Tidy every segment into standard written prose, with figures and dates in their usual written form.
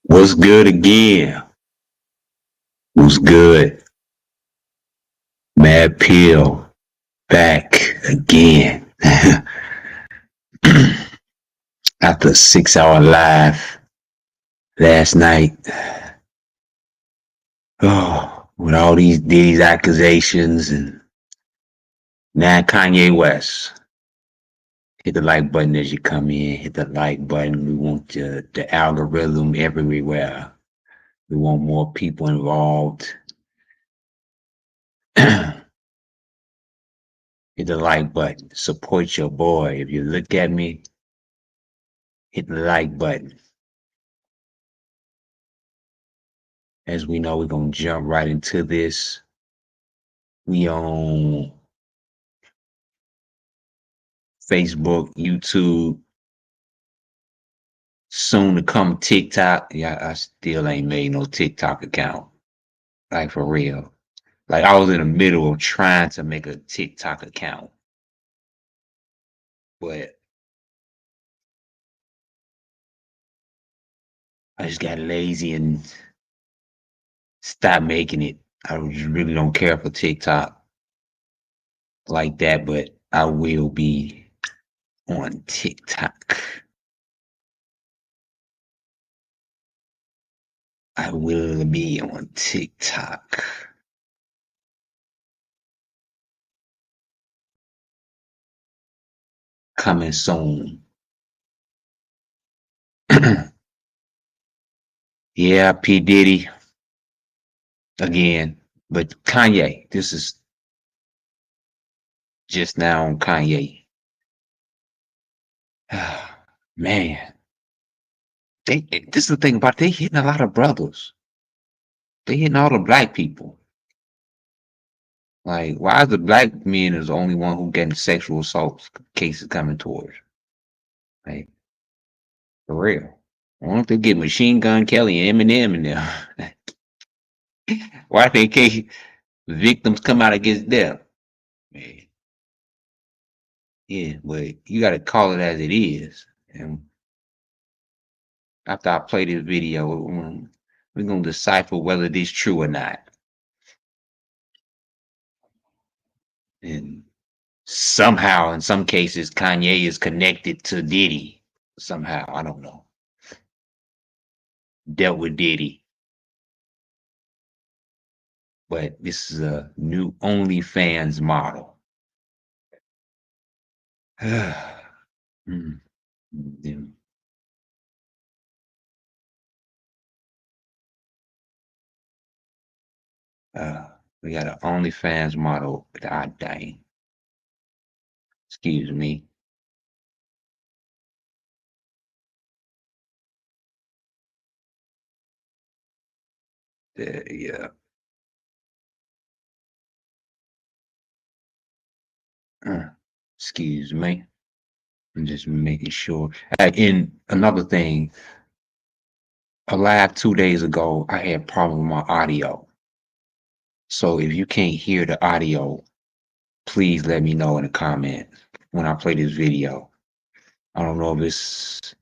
What's good again? What's good? Mad Pill back again. After a 6 hour live last night. Oh, with all these Diddy's accusations and now Kanye West. Hit the like button as you come in. Hit the like button. We want the algorithm everywhere. We want more people involved. Hit the like button. Support your boy. If you look at me, hit the like button. As we know, we're gonna jump right into this. We on Facebook, YouTube, soon to come TikTok. Yeah, I still ain't made no TikTok account. Like for real. Like I was in the middle of trying to make a TikTok account, but I just got lazy and stopped making it. I just really don't care for TikTok like that, but I will be on TikTok. I will be on TikTok. Coming soon. Yeah, P Diddy again, but Kanye. This is just now on Kanye. Man, they. This is the thing about they hitting a lot of brothers. They hitting all the black people. Like, why is the black men is the only one who getting sexual assault cases coming towards? Like, for real. Why don't they get Machine Gun Kelly and Eminem in there? Why they can't victims come out against them? Man, yeah, but you got to call it as it is. And after I play this video, we're gonna decipher whether this true or not. And somehow, in some cases, Kanye is connected to Diddy. Somehow, I don't know. Dealt with Diddy, but this is a new OnlyFans model. Mm, mm, we got an OnlyFans model. God dang. Excuse me. Yeah. Uh, excuse me. I'm just making sure. And another thing, a live 2 days ago, I had problem with my audio. So if you can't hear the audio, please let me know in the comments when I play this video. I don't know if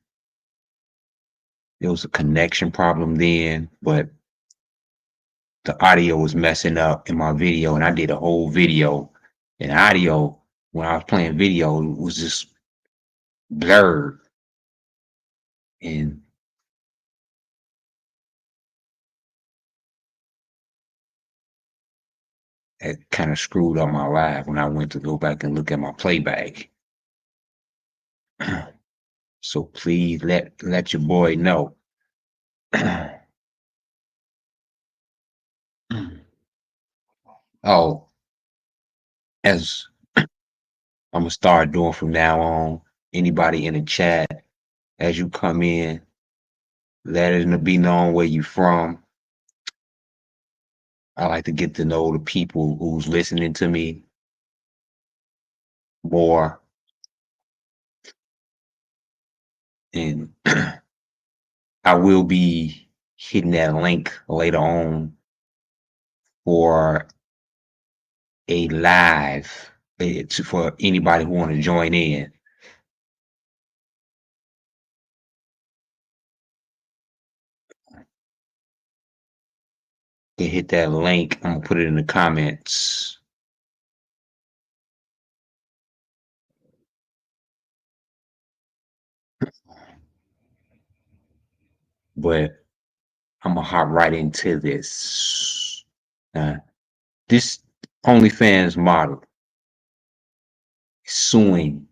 it was a connection problem then, but the audio was messing up in my video, and I did a whole video. And audio, when I was playing video, it was just blurred, and it kind of screwed up my live when I went to go back and look at my playback. So please let your boy know. Oh, as I'm gonna start doing from now on, anybody in the chat, as you come in, let it be known where you from. I like to get to know the people who's listening to me more, and I will be hitting that link later on for a live for anybody who want to join in. can hit that link. I'm gonna put it in the comments. But I'm gonna hop right into this. This OnlyFans model is suing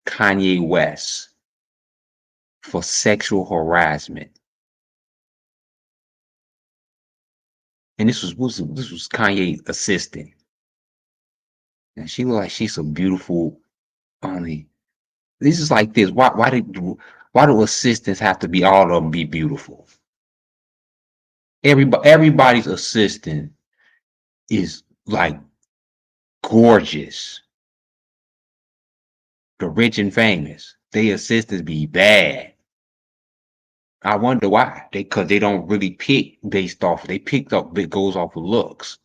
Kanye West for sexual harassment, and this was Kanye's assistant, and she looked like she's a beautiful only. This is like this. Why do assistants have to be all of them be beautiful? Everybody's assistant is like gorgeous. The rich and famous, they assistants be bad. I wonder why. Because they don't really pick based off. They picked up. It goes off of looks.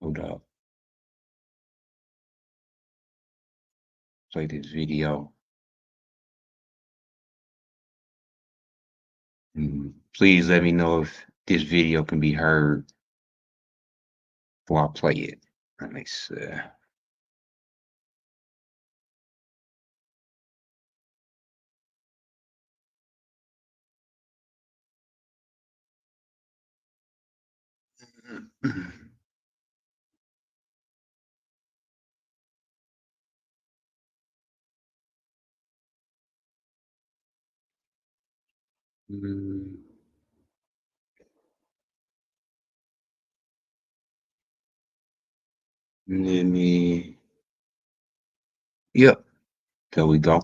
Hold up. Play this video. Please let me know if this video can be heard before I play it. Let me see. Mm, Let me. Yep. There we go.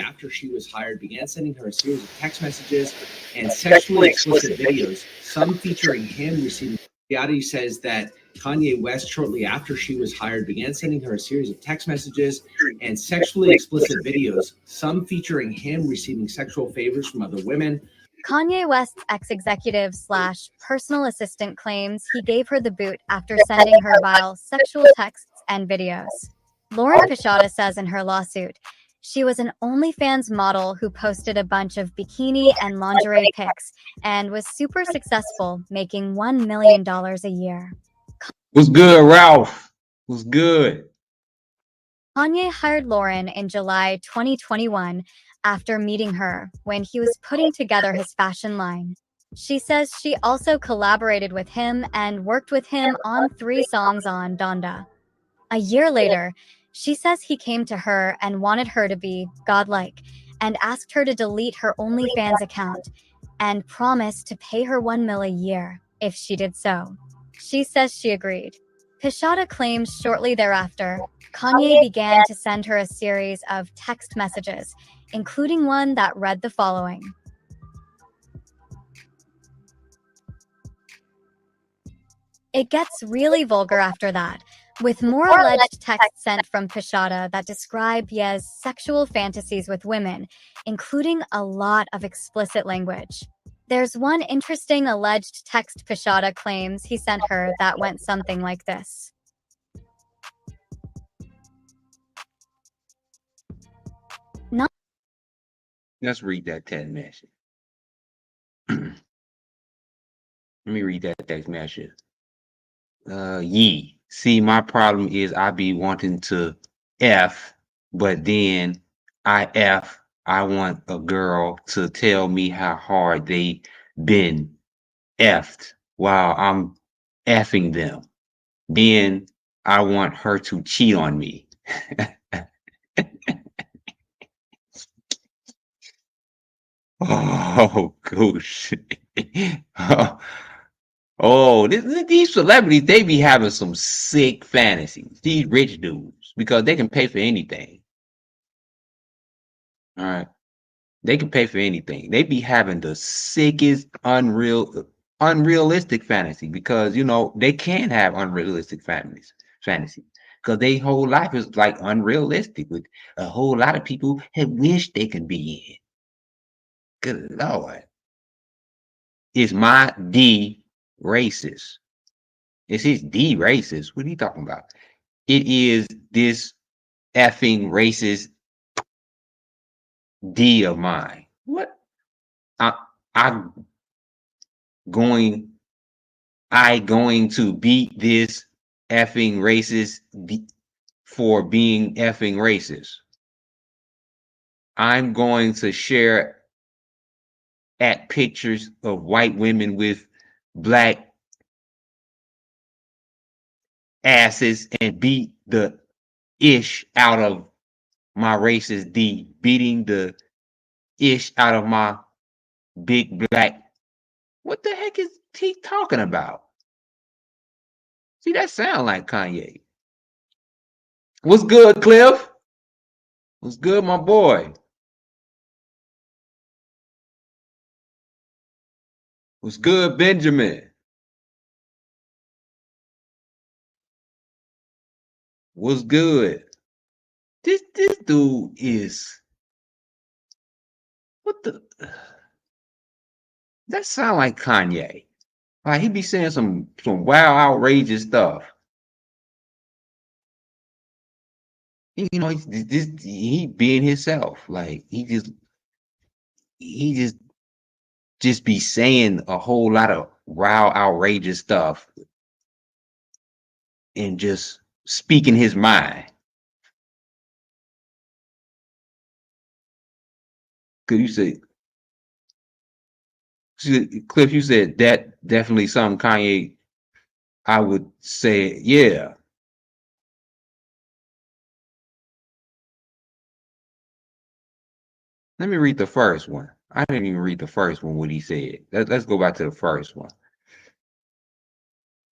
After she was hired, began sending her a series of text messages and sexually explicit videos, some featuring him receiving. Yadi says that Kanye West, shortly after she was hired, began sending her a series of text messages and sexually explicit videos, some featuring him receiving sexual favors from other women. Kanye West's ex-executive slash personal assistant claims he gave her the boot after sending her vile sexual texts and videos. Lauren Pichota says in her lawsuit, she was an OnlyFans model who posted a bunch of bikini and lingerie pics and was super successful, making $1 million a year. What's good, Ralph? What's good? Kanye hired Lauren in July 2021 after meeting her when he was putting together his fashion line. She says she also collaborated with him and worked with him on 3 songs on Donda. A year later, she says he came to her and wanted her to be godlike and asked her to delete her OnlyFans account and promised to pay her $1 million a year if she did so. She says she agreed. Pichota claims shortly thereafter, Kanye began to send her a series of text messages, including one that read the following. It gets really vulgar after that, with more alleged texts sent from Pichota that describe Ye's sexual fantasies with women, including a lot of explicit language. There's one interesting alleged text Pichota claims he sent her that went something like this. Let's read that text message. Let me read that text message. See, my problem is I be wanting to F, but then I want a girl to tell me how hard they been effed while I'm effing them. Then I want her to cheat on me. Oh, gosh. Oh, these celebrities, they be having some sick fantasies. These rich dudes, because they can pay for anything. All right. They can pay for anything. They be having the sickest, unrealistic fantasy because they can have unrealistic fantasy because their whole life is like unrealistic. With a whole lot of people have wished they could be in. Good Lord. is my D racist. It's his D racist. What are you talking about? It is this effing racist D of mine. What? I I'm going going to beat this effing racist D for being effing racist. I'm going to share at pictures of white women with black asses and beat the ish out of my racist D, beating the ish out of my big black. What the heck is he talking about? See, that sound like Kanye. What's good, Cliff? What's good, my boy? What's good, Benjamin? What's good? This dude is what the that sound like Kanye. Like he be saying some wild, outrageous stuff. You know, he being himself. Like he just be saying a whole lot of wild, outrageous stuff and just speaking his mind. Cause Cliff, you said that definitely something Kanye. I would say, yeah. Let me read the first one. I didn't even read the first one. What he said. Let's go back to the first one.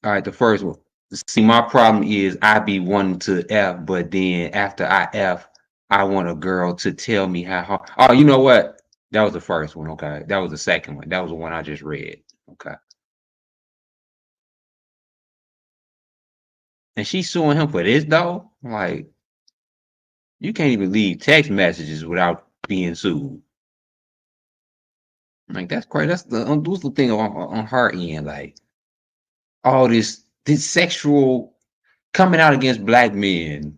All right, the first one. See, my problem is I be wanting to F, but then after I F, I want a girl to tell me how hard. Oh, you know what? That was the first one. Okay. That was the second one. That was the one I just read. Okay. And she's suing him for this though? Like, you can't even leave text messages without being sued. Like, that's crazy. That's the thing on her end. Like, all this sexual coming out against black men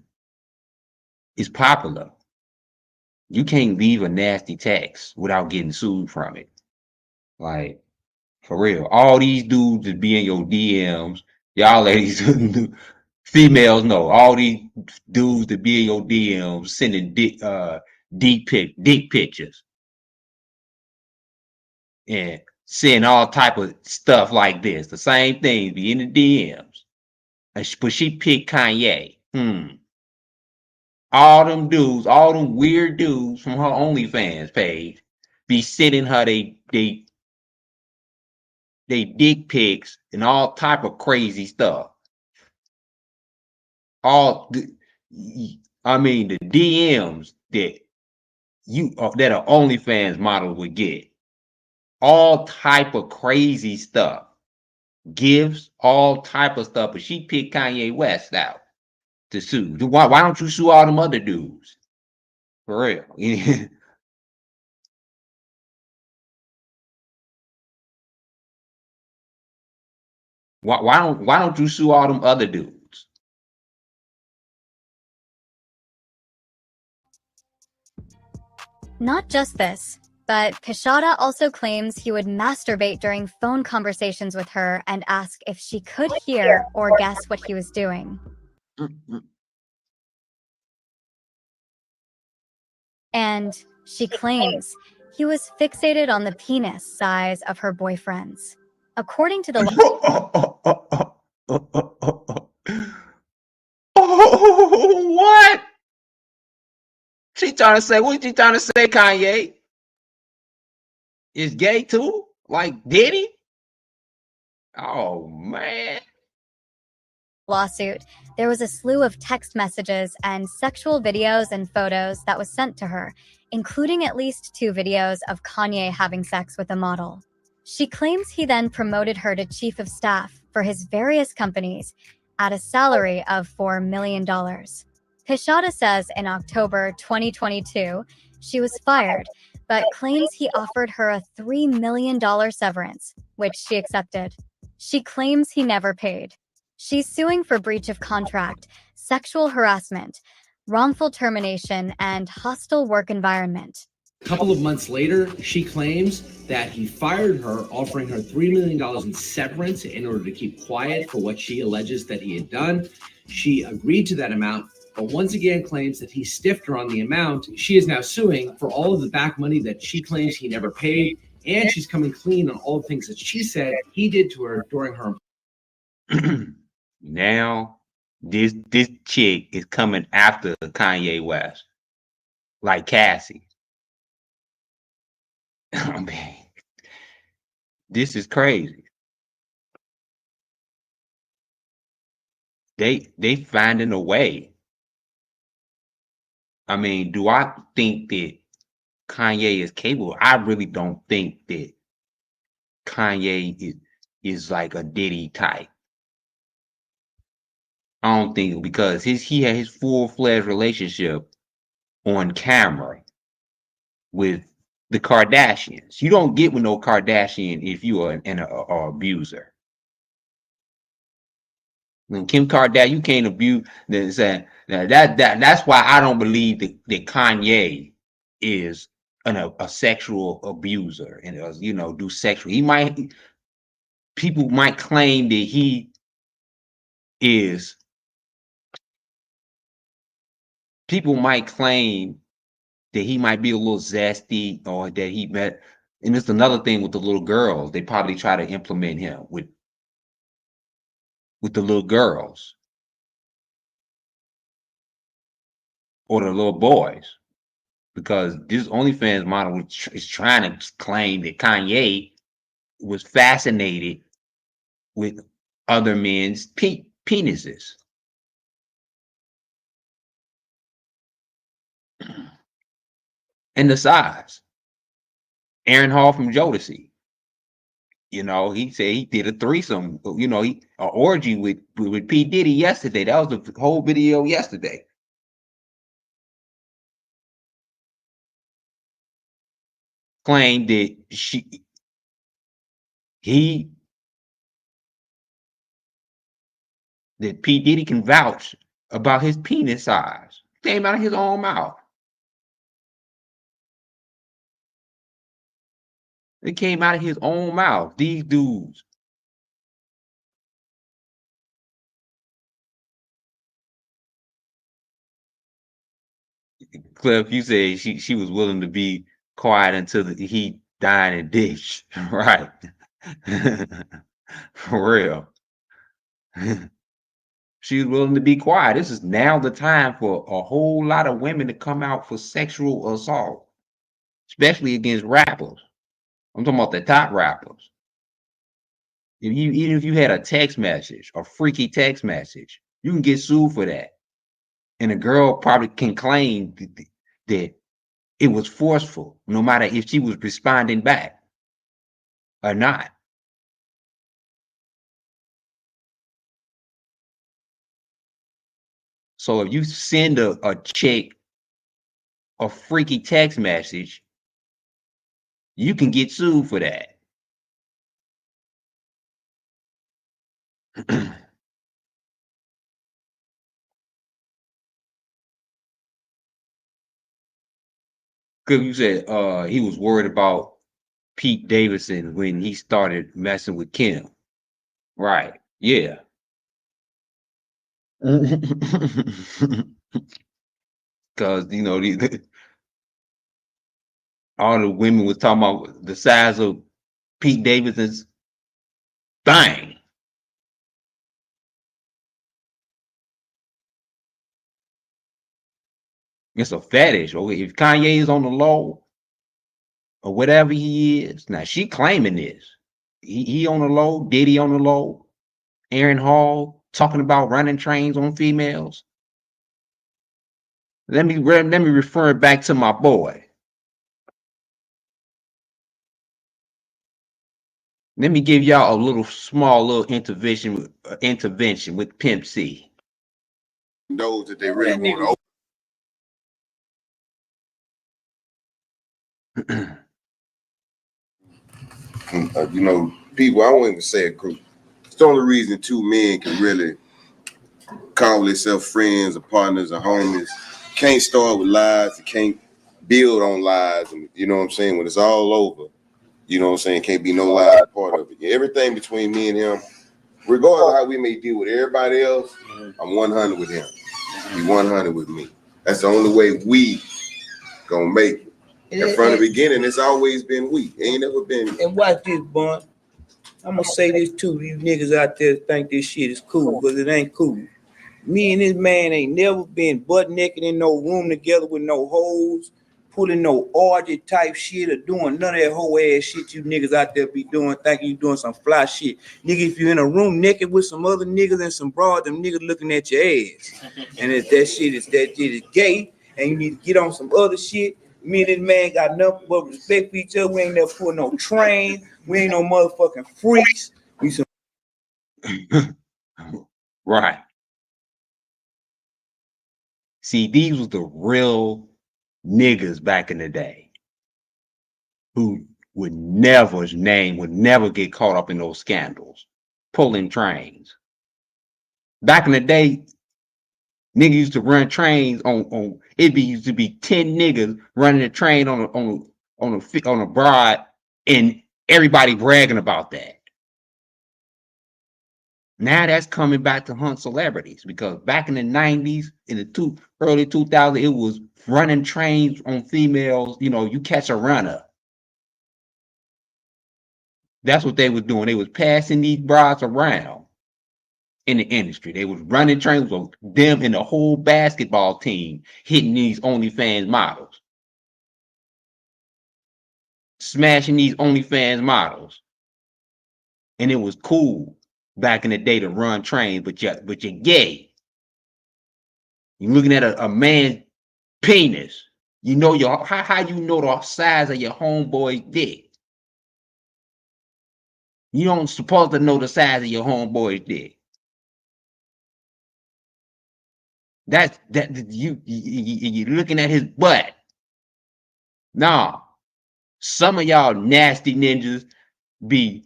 is popular. You can't leave a nasty text without getting sued from it. Like, for real. All these dudes that be in your DMs, y'all ladies, females know, all these dudes that be in your DMs sending dick pictures and saying all type of stuff like this. The same thing be in the DMs. But she picked Kanye. All them dudes, all them weird dudes from her OnlyFans page be sending her they dick pics and all type of crazy stuff. I mean the DMs that that an OnlyFans model would get. All type of crazy stuff. Gifts, all type of stuff. But she picked Kanye West out to sue. Why don't you sue all them other dudes? For real. Why don't you sue all them other dudes? Not just this, but Kashada also claims he would masturbate during phone conversations with her and ask if she could hear or guess what he was doing. And she claims he was fixated on the penis size of her boyfriends. According to the What? She trying to say, what she trying to say, Kanye? Is gay too? Like Diddy? Oh, man. lawsuit, there was a slew of text messages and sexual videos and photos that was sent to her, including at least 2 videos of Kanye having sex with a model. She claims he then promoted her to chief of staff for his various companies at a salary of $4 million. Kashada says in October 2022, she was fired, but claims he offered her a $3 million severance, which she accepted. She claims he never paid. She's suing for breach of contract, sexual harassment, wrongful termination, and hostile work environment. A couple of months later, she claims that he fired her, offering her $3 million in severance in order to keep quiet for what she alleges that he had done. She agreed to that amount, but once again claims that he stiffed her on the amount. She is now suing for all of the back money that she claims he never paid, and she's coming clean on all the things that she said he did to her during her. Now, this chick is coming after Kanye West, like Cassie. I mean, this is crazy. They finding a way. I mean, do I think that Kanye is capable? I really don't think that Kanye is like a Diddy type. I don't think, because he had his full-fledged relationship on camera with the Kardashians. You don't get with no Kardashian if you are an abuser. When Kim Kardashian, you can't abuse. That's why I don't believe that Kanye is a sexual abuser and do sexual. People might claim that he is. People might claim that he might be a little zesty, or that he met. And it's another thing with the little girls. They probably try to implement him with the little girls or the little boys, because this OnlyFans model is trying to claim that Kanye was fascinated with other men's penises. And the size. Aaron Hall from Jodeci, he said he did a threesome, an orgy with P Diddy yesterday. That was the whole video yesterday. Claimed that that P Diddy can vouch about his penis size. Came out of his own mouth. It came out of his own mouth. These dudes. Cliff, you said she was willing to be quiet until he died and ditched. Right. For real. She was willing to be quiet. This is now the time for a whole lot of women to come out for sexual assault, especially against rappers. I'm talking about the top rappers. Even if you had a text message, a freaky text message, you can get sued for that. And a girl probably can claim that it was forceful, no matter if she was responding back or not. So if you send a chick a freaky text message, you can get sued for that. Because you said he was worried about Pete Davidson when he started messing with Kim. Right. Yeah. Because, all the women was talking about the size of Pete Davidson's thing. It's a fetish. Or if Kanye is on the low or whatever he is, now she claiming this. He on the low, Diddy on the low, Aaron Hall talking about running trains on females. Let me refer back to my boy. Let me give y'all a small little intervention with Pimp C. Those that they really want to You know, people, I won't even say a group. It's the only reason two men can really call themselves friends or partners or homies. Can't start with lies. You can't build on lies. And you know what I'm saying? When it's all over, you know what I'm saying? Can't be no lies part of it. Everything between me and him, regardless of how we may deal with everybody else, I'm 100 with him. He 100 with me. That's the only way we gonna make it. And from the beginning, it's always been we. It ain't never been. And watch this, Bun. I'm gonna say this too. These niggas out there think this shit is cool, because it ain't cool. Me and this man ain't never been butt naked in no room together with no hoes, pulling no orgy type shit or doing none of that whole ass shit you niggas out there be doing, thinking you doing some fly shit. Nigga, if you're in a room naked with some other niggas and some broads, them niggas looking at your ass. And if that shit is gay and you need to get on some other shit, me and this man got nothing but respect for each other. We ain't never put no train. We ain't no motherfucking freaks. We some Right. See, these was the real niggas back in the day who would never get caught up in those scandals, pulling trains. Back in the day, niggas used to run trains on used to be 10 niggas running a train on a broad, and everybody bragging about that. Now that's coming back to hunt celebrities, because back in the 90s, in the early 2000s, it was running trains on females. You know, you catch a runner. That's what they was doing. They was passing these broads around in the industry. They was running trains with them and the whole basketball team hitting these OnlyFans models, smashing these OnlyFans models. And it was cool back in the day to run trains, but you're gay. You're looking at a man's penis. You know how you know the size of your homeboy's dick. You don't supposed to know the size of your homeboy's dick. That you're looking at his butt. Nah, some of y'all nasty ninjas be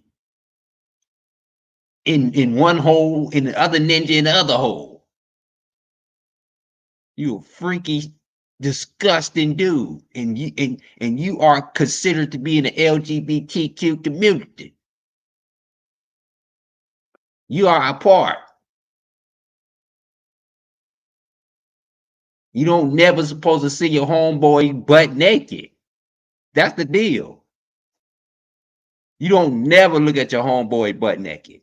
in one hole, in the other ninja in the other hole. You a freaky, disgusting dude, and you are considered to be in the LGBTQ community. You are a part. You don't never supposed to see your homeboy butt naked. That's the deal. You don't never look at your homeboy butt naked.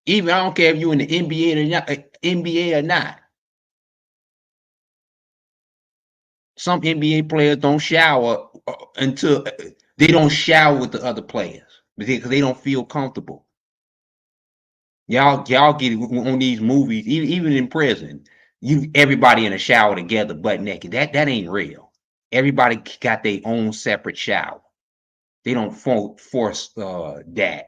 Even I don't care if you're in the NBA or not. Some NBA players don't shower until they don't shower with the other players because they don't feel comfortable. Y'all get on these movies, even in prison. Everybody in a shower together, butt naked. That ain't real. Everybody got their own separate shower. They don't force that.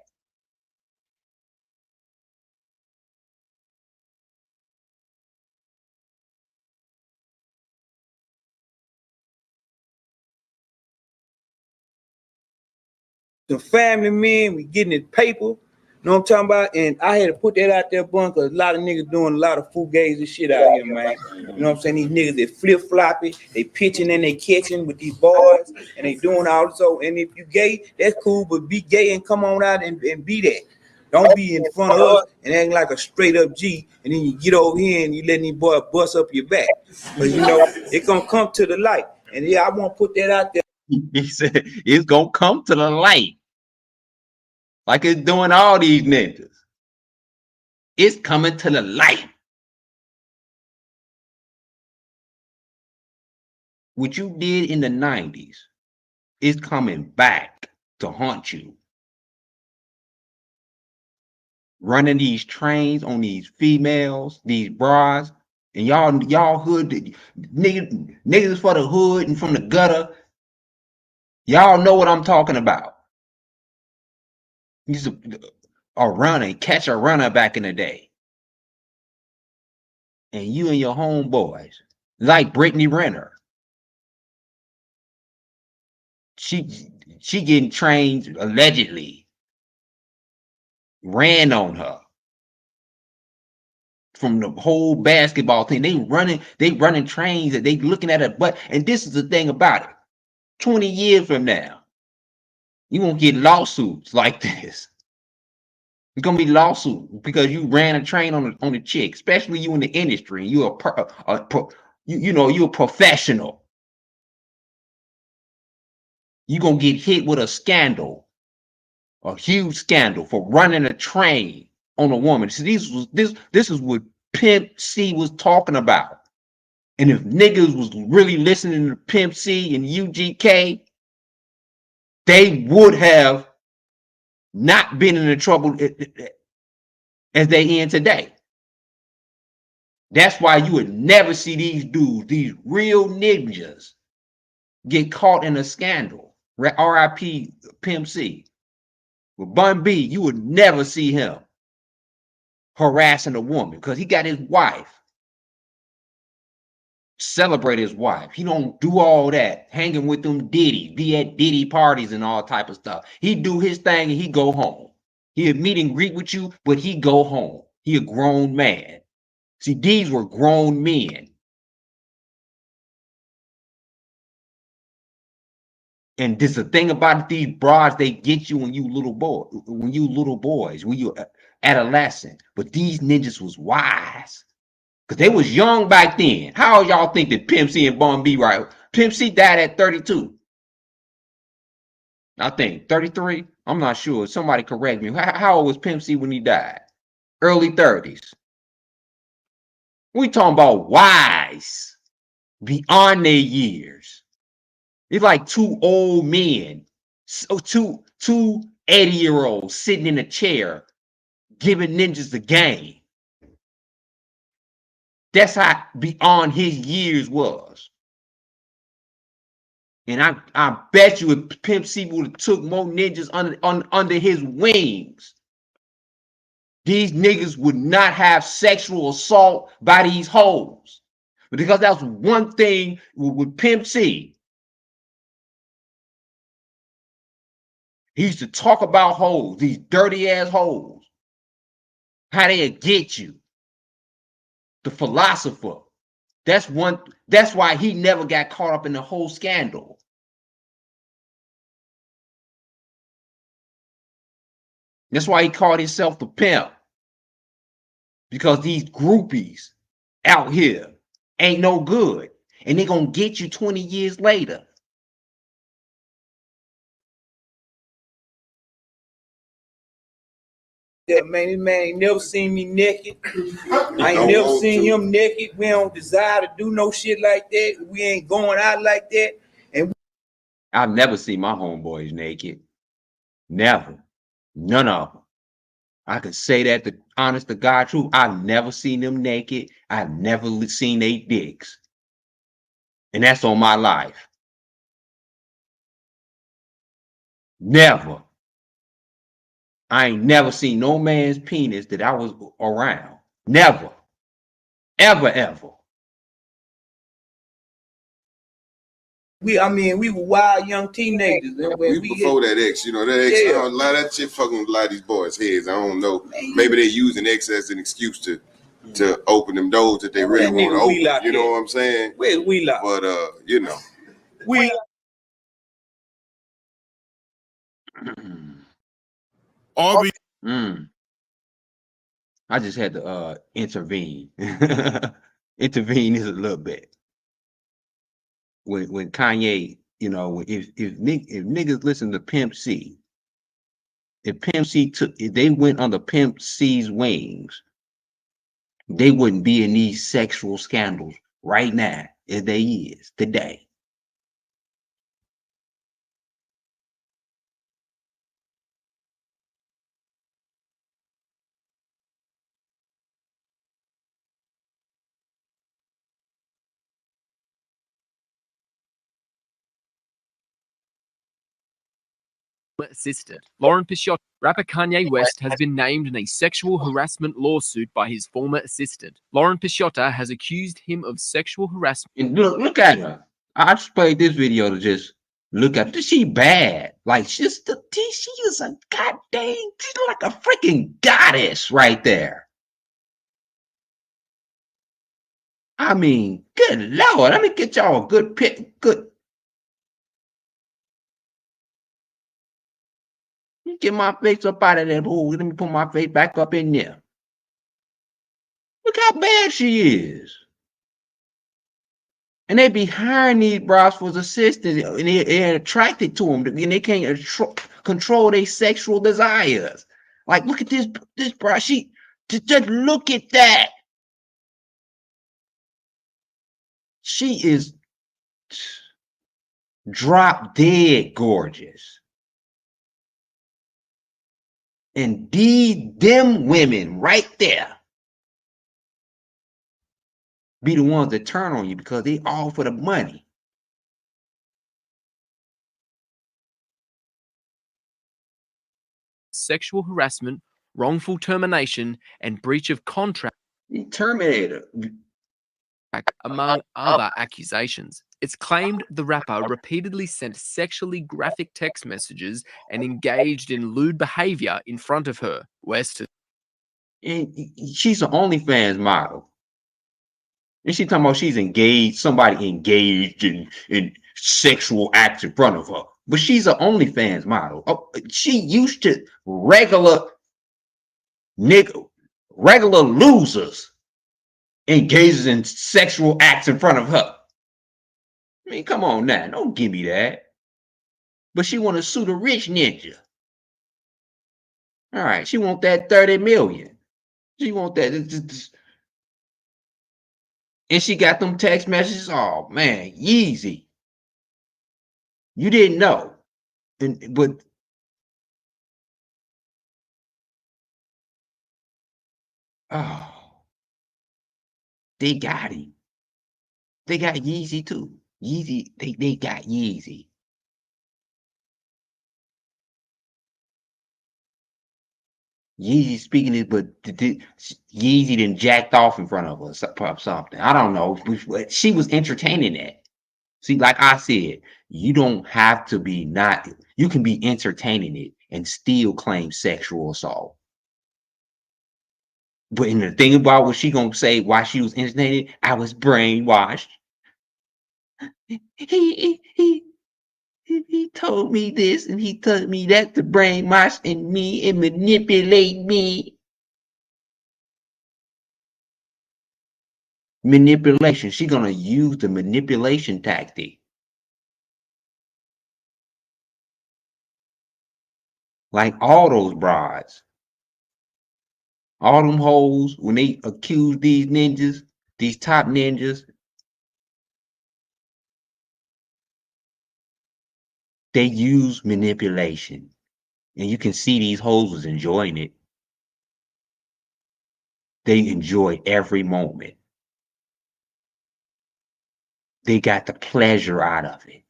some family men, we getting it paper. You know what I'm talking about? And I had to put that out there, Bun, because a lot of niggas doing a lot of fugazi shit out here, man. You know what I'm saying? These niggas, they flip-floppy, they pitching and they catching with these boys, and they doing all this. So, and if you gay, that's cool, but be gay and come on out and be that. Don't be in front of us and acting like a straight up G, and then you get over here and you letting these boys bust up your back. But you know, it's gonna come to the light. And yeah, I want to put that out there. He said it's gonna come to the light. Like it's doing all these ninjas. It's coming to the light. What you did in the 90s is coming back to haunt you. Running these trains on these females, these bras, and y'all hood niggas for the hood and from the gutter. Y'all know what I'm talking about. Used to catch a runner back in the day. And you and your homeboys like Brittany Renner. She getting trained allegedly, ran on her from the whole basketball team. They running trains that they looking at her butt. And this is the thing about it. 20 years from now, you won't get lawsuits like this. It's gonna be lawsuit because you ran a train on a chick, especially you in the industry. You you're a professional. You're gonna get hit with a scandal, a huge scandal for running a train on a woman. So this is what Pimp C was talking about. And if niggas was really listening to Pimp C and UGK, they would have not been in the trouble as they in today. That's why you would never see these dudes, these real ninjas, get caught in a scandal. RIP Pimp C. With Bun B, you would never see him harassing a woman because he got his wife. Celebrate his wife. He don't do all that, hanging with them Diddy, be at Diddy parties and all type of stuff. He do his thing and he go home. He'll meet and greet with you, but he go home. He a grown man. See, these were grown men. And this the thing about it, these broads, they get you when you little boys, when you adolescent. But these ninjas was wise. Because they was young back then. How y'all think that Pimp C and Bun B right? Pimp C died at 32. I think 33. I'm not sure. Somebody correct me. How old was Pimp C when he died? Early 30s. We talking about wise beyond their years. It's like two old men, so two 80-year-olds sitting in a chair giving ninjas the game. That's how beyond his years was. And I bet you if Pimp C would have took more ninjas under his wings, these niggas would not have sexual assault by these hoes. Because that's one thing with Pimp C. He used to talk about hoes, these dirty ass hoes. How they get you. The philosopher. That's why he never got caught up in the whole scandal. That's why he called himself the pimp. Because these groupies out here ain't no good. And they're gonna get you 20 years later. Yeah, man, this man ain't never seen me naked. I ain't never seen him naked. We don't desire to do no shit like that. We ain't going out like that. And I've never seen my homeboys naked. Never. None of them. I can say that the honest to God truth. I've never seen them naked. I've never seen they dicks. And that's on my life. Never. I ain't never seen no man's penis that I was around. Never. Ever, ever. we were wild young teenagers. We before that X, that X, a lot of that shit fucking with a lot of these boys' heads. I don't know. Maybe they're using X as an excuse to open them doors that they really want to open. You know what I'm saying? Where's Wheelock? But We I just had to intervene. Intervene is a little bit. When Kanye, if niggas listen to Pimp C, if they went under Pimp C's wings, they wouldn't be in these sexual scandals right now as they is today. assistant. Lauren Pisciotta, rapper Kanye West has been named in a sexual harassment lawsuit by his former assistant. Lauren Pisciotta has accused him of sexual harassment. And look at her. I just played this video to just look at her. She bad. Like she is a goddamn, she's like a freaking goddess right there. I mean, good Lord. Let me get y'all a good pic. Good. Let me get my face up out of that hole. Let me put my face back up in there. Look how bad she is. And they be hiring these bras for assistants, and they're attracted to them, and they can't control their sexual desires. Like, look at this bra. She just look at that. She is drop dead gorgeous. And them women right there be the ones that turn on you because they all for the money. Sexual harassment, wrongful termination, and breach of contract, He terminated her. among other accusations. It's claimed the rapper repeatedly sent sexually graphic text messages and engaged in lewd behavior in front of her. West has And she's an OnlyFans model. And she talking about she's engaged, somebody engaged in sexual acts in front of her. But she's an OnlyFans model. Oh, she used to regular losers engages in sexual acts in front of her. I mean, come on now, don't give me that. But she want to sue the rich ninja. All right, she want that 30 million. She want that. And she got them text messages. Oh man, Yeezy. You didn't know. But oh, they got him. They got Yeezy too. Yeezy, they got Yeezy. Yeezy speaking it, but Yeezy done jacked off in front of her or something. I don't know. She was entertaining that. See, like I said, you don't have to be not, you can be entertaining it and still claim sexual assault. But in the thing about what she gonna say why she was entertaining, I was brainwashed. He told me this and he told me that to brainwash and me and manipulate me. Manipulation. She gonna use the manipulation tactic. Like all those brides. All them hoes, when they accuse these ninjas, these top ninjas, they use manipulation. And you can see these hoes was enjoying it. They enjoy every moment. They got the pleasure out of it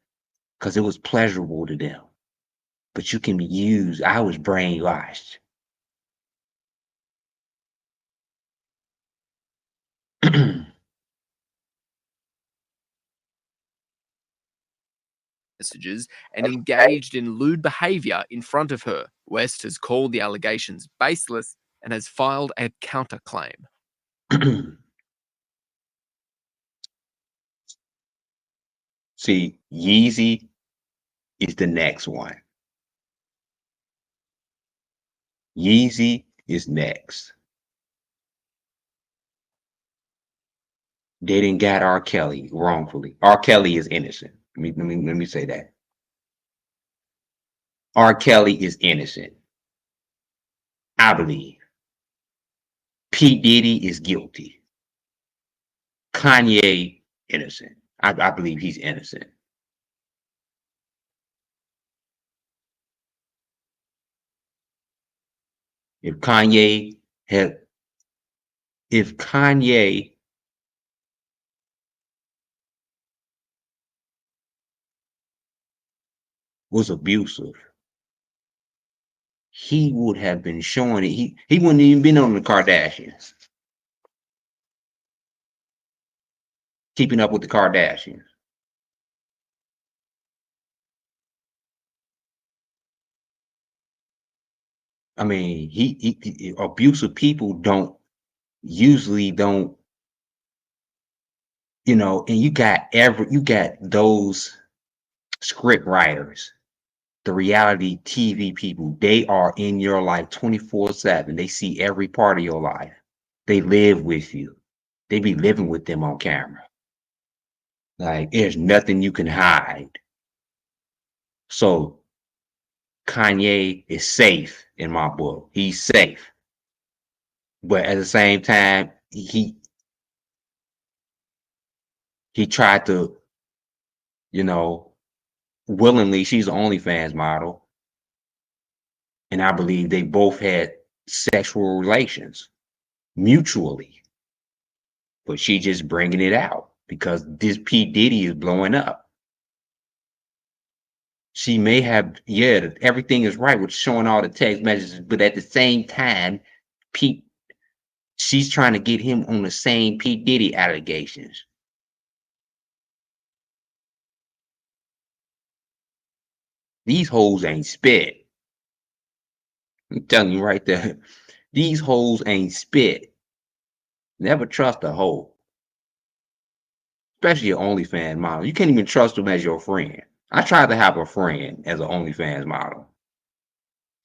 because it was pleasurable to them. But you can use, I was brainwashed. messages and engaged in lewd behavior in front of her. West has called the allegations baseless and has filed a counterclaim. See, Yeezy is the next one. Yeezy is next. They didn't got R. Kelly wrongfully. R. Kelly is innocent. Let me say that. R. Kelly is innocent. I believe. P. Diddy is guilty. Kanye, innocent. I believe he's innocent. If Kanye was abusive, he would have been showing it. He wouldn't even been on the Kardashians, keeping up with the Kardashians. I mean, abusive people usually don't, and you got those script writers, the reality TV people, they are in your life 24/7. They see every part of your life. They live with you. They be living with them on camera. Like there's nothing you can hide. So Kanye is safe in my book. He's safe. But at the same time, he tried to, you know, willingly, she's an OnlyFans model. And I believe they both had sexual relations mutually. But she just bringing it out because this P Diddy is blowing up. She may have, yeah, everything is right with showing all the text messages, but at the same time, Pete, she's trying to get him on the same P Diddy allegations. These hoes ain't spit. I'm telling you right there. These hoes ain't spit. Never trust a hoe, especially an OnlyFans model. You can't even trust them as your friend. I tried to have a friend as an OnlyFans model,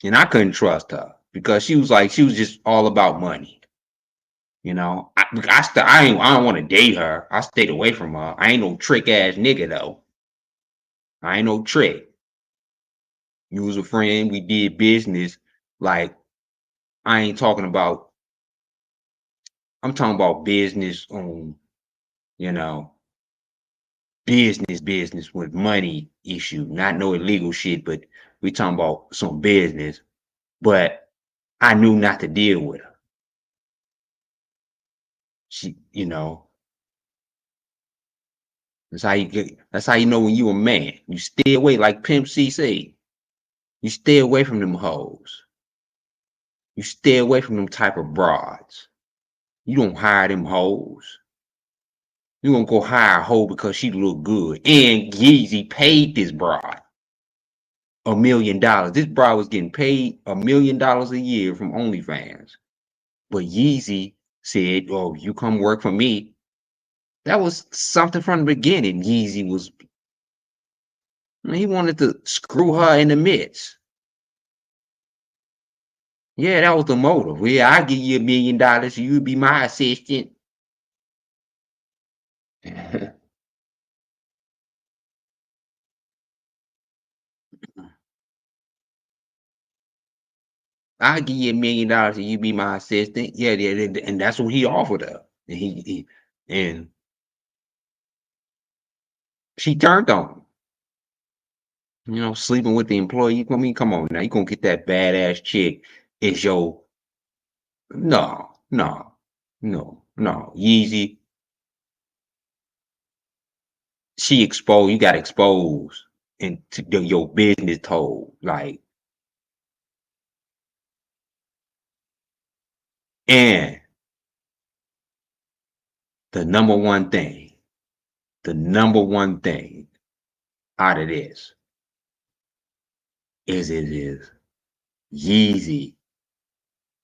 and I couldn't trust her because she was just all about money. I don't want to date her. I stayed away from her. I ain't no trick ass nigga though. I ain't no trick. You was a friend. We did business. Like I ain't talking about. I'm talking about business on, you know, business with money issue, not no illegal shit, but we talking about some business. But I knew not to deal with her. She, that's how you know when you a man. You stay away like Pimp CC. You stay away from them hoes. You stay away from them type of broads. You don't hire them hoes. You gonna go hire a hoe because she look good. And Yeezy paid this broad $1 million. This broad was getting paid $1 million a year from OnlyFans. But Yeezy said, "Oh, you come work for me." That was something from the beginning. He wanted to screw her in the midst. Yeah, that was the motive. Yeah, I'll give you $1 million. You be my assistant. I'll give you $1 million and you be my assistant. Yeah, yeah, and that's what he offered her. And she turned on him. Sleeping with the employee. I mean, come on now. You gonna get that badass chick. Is your no, no, no, no. Yeezy, she exposed, you got exposed into your business told. Like, and the number one thing, the number one thing out of this is Yeezy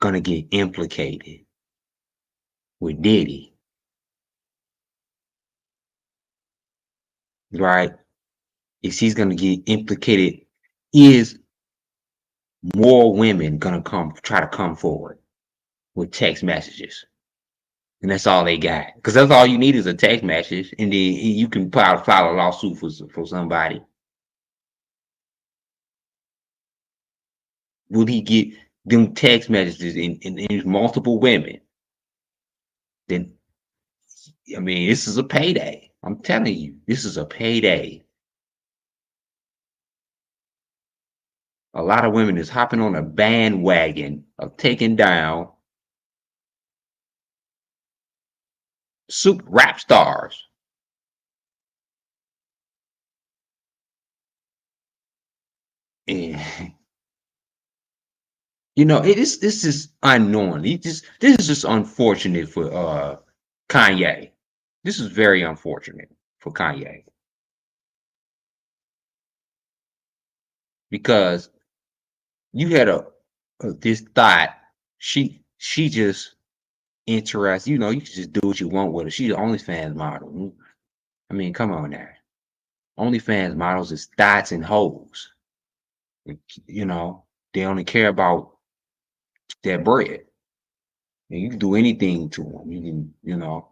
gonna get implicated with Diddy, right? If she's gonna get implicated, is more women gonna try to come forward with text messages? And that's all they got. Because that's all you need is a text message, and then you can file a lawsuit for somebody. Will he get them text messages and multiple women? Then I mean, this is a payday. I'm telling you, this is a payday. A lot of women is hopping on a bandwagon of taking down super rap stars. And You know, this is unknown. This is just unfortunate for Kanye. This is very unfortunate for Kanye because you had this thought. She just interested. You know, you can just do what you want with her. She's the OnlyFans model. I mean, come on now. OnlyFans models is thoughts and hoes. You know, they only care about their bread. And you can do anything to them. You can, you know.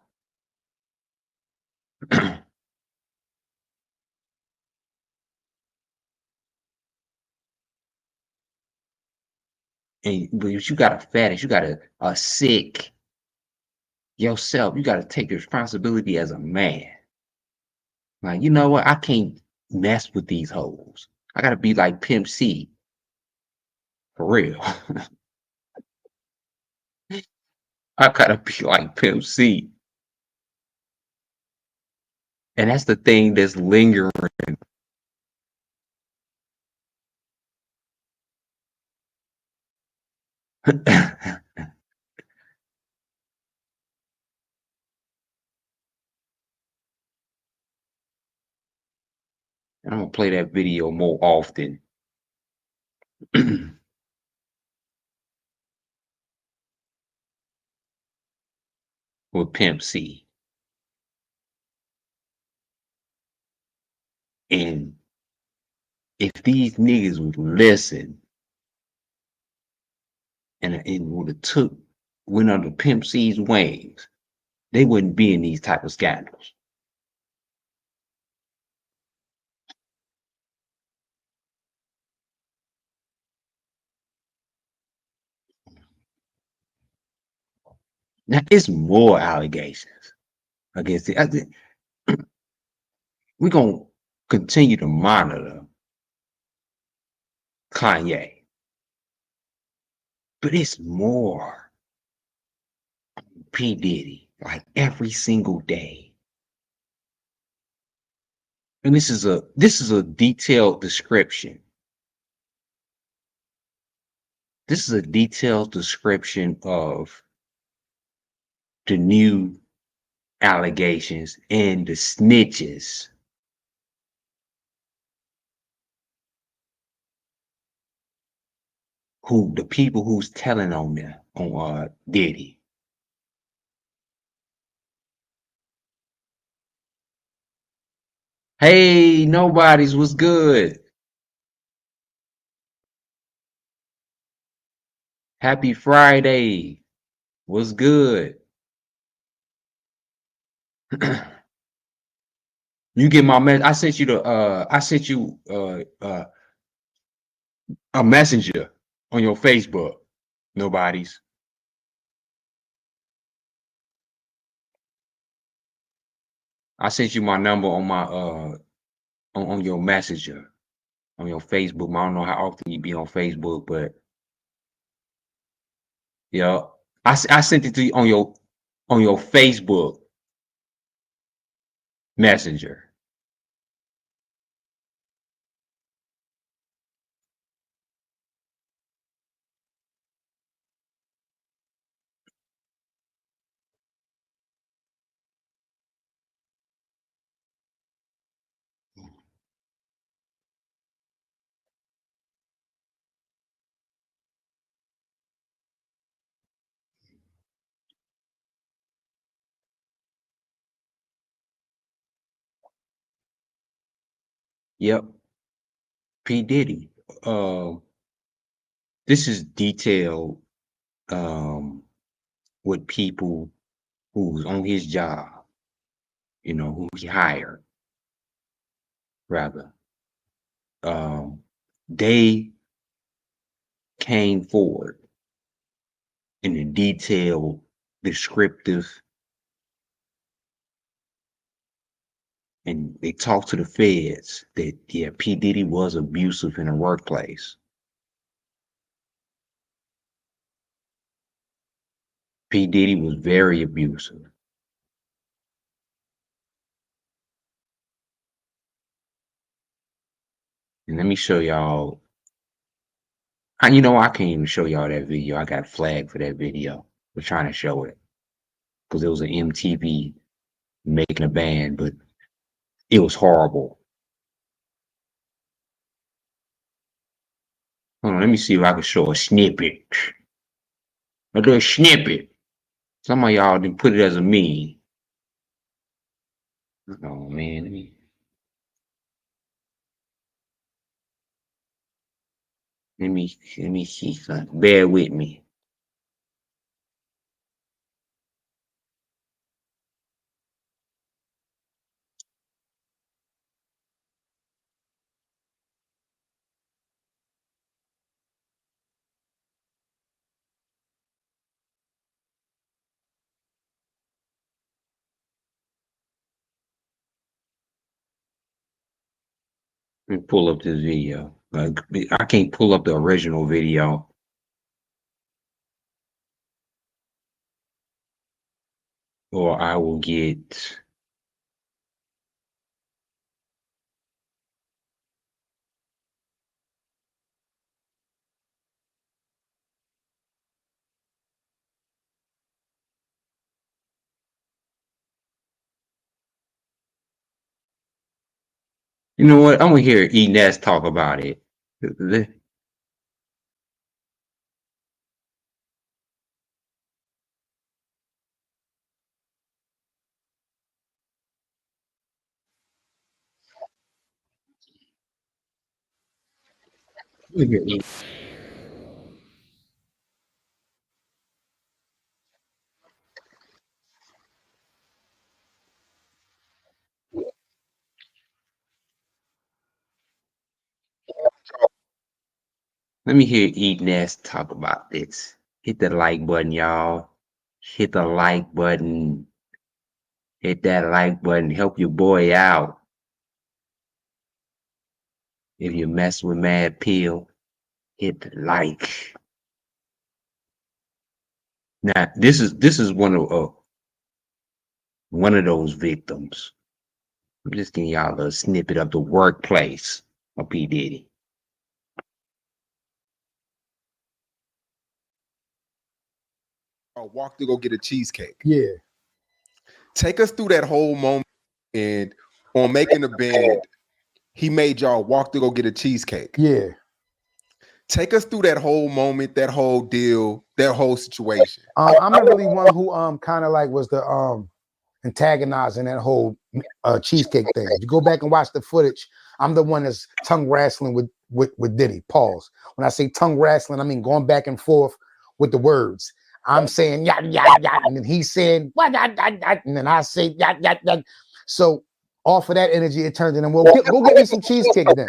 But you got to fetish, you got a sick yourself. You got to take responsibility as a man. Like, you know what? I can't mess with these hoes. I got to be like Pimp C for real. I got to be like Pimp C. And that's the thing that's lingering. And I'm going to play that video more often. With Pimp C. And if these niggas would listen and would have went under Pimp C's wings, they wouldn't be in these type of scandals. Now it's more allegations against it. We're gonna continue to monitor Kanye, but it's more P Diddy like every single day. And this is a detailed description. This is a detailed description of the new allegations and the snitches the people who's telling on them on Diddy. Hey, nobody's was good. Happy Friday. What's good? You get my message. I sent you a messenger on your Facebook. Nobody's. I sent you my number on my on your messenger on your Facebook. I don't know how often you be on Facebook, but yeah, I sent it to you on your Facebook messenger. Yep, P Diddy. This is detailed with people who's on his job, you know, who he hired, rather. They came forward in a detailed, descriptive, and they talked to the feds that, yeah, P. Diddy was abusive in the workplace. P. Diddy was very abusive. And let me show y'all You know, I can't even show y'all that video. I got flagged for that video. We're trying to show it because it was an MTV making a band, but it was horrible. Hold on, let me see if I can show a snippet. A little snippet. Some of y'all didn't put it as a meme. Oh man, let me see something. Bear with me. Let me pull up this video. Like, I can't pull up the original video. Or I will get you know what? I'm gonna hear Enes talk about it. Let me hear Enes talk about this. Hit the like button, y'all. Hit the like button. Hit that like button. Help your boy out. If you mess with Mad Pill, hit the like. Now, this is one of those victims. I'm just giving y'all a snippet of the workplace of P Diddy. Walk to go get a cheesecake. Yeah. Take us through that whole moment. And on making the band, he made y'all walk to go get a cheesecake. Yeah. Take us through that whole moment, that whole deal, that whole situation. I'm not really one who kind of like was the antagonizing that whole cheesecake thing. If you go back and watch the footage, I'm the one that's tongue wrestling with Diddy. Pause. When I say tongue wrestling, I mean going back and forth with the words. I'm saying yada yada yada, and then he's saying what, and then I say yada yada yada. So off of that energy, it turned into, well, go get me some cheesecake then.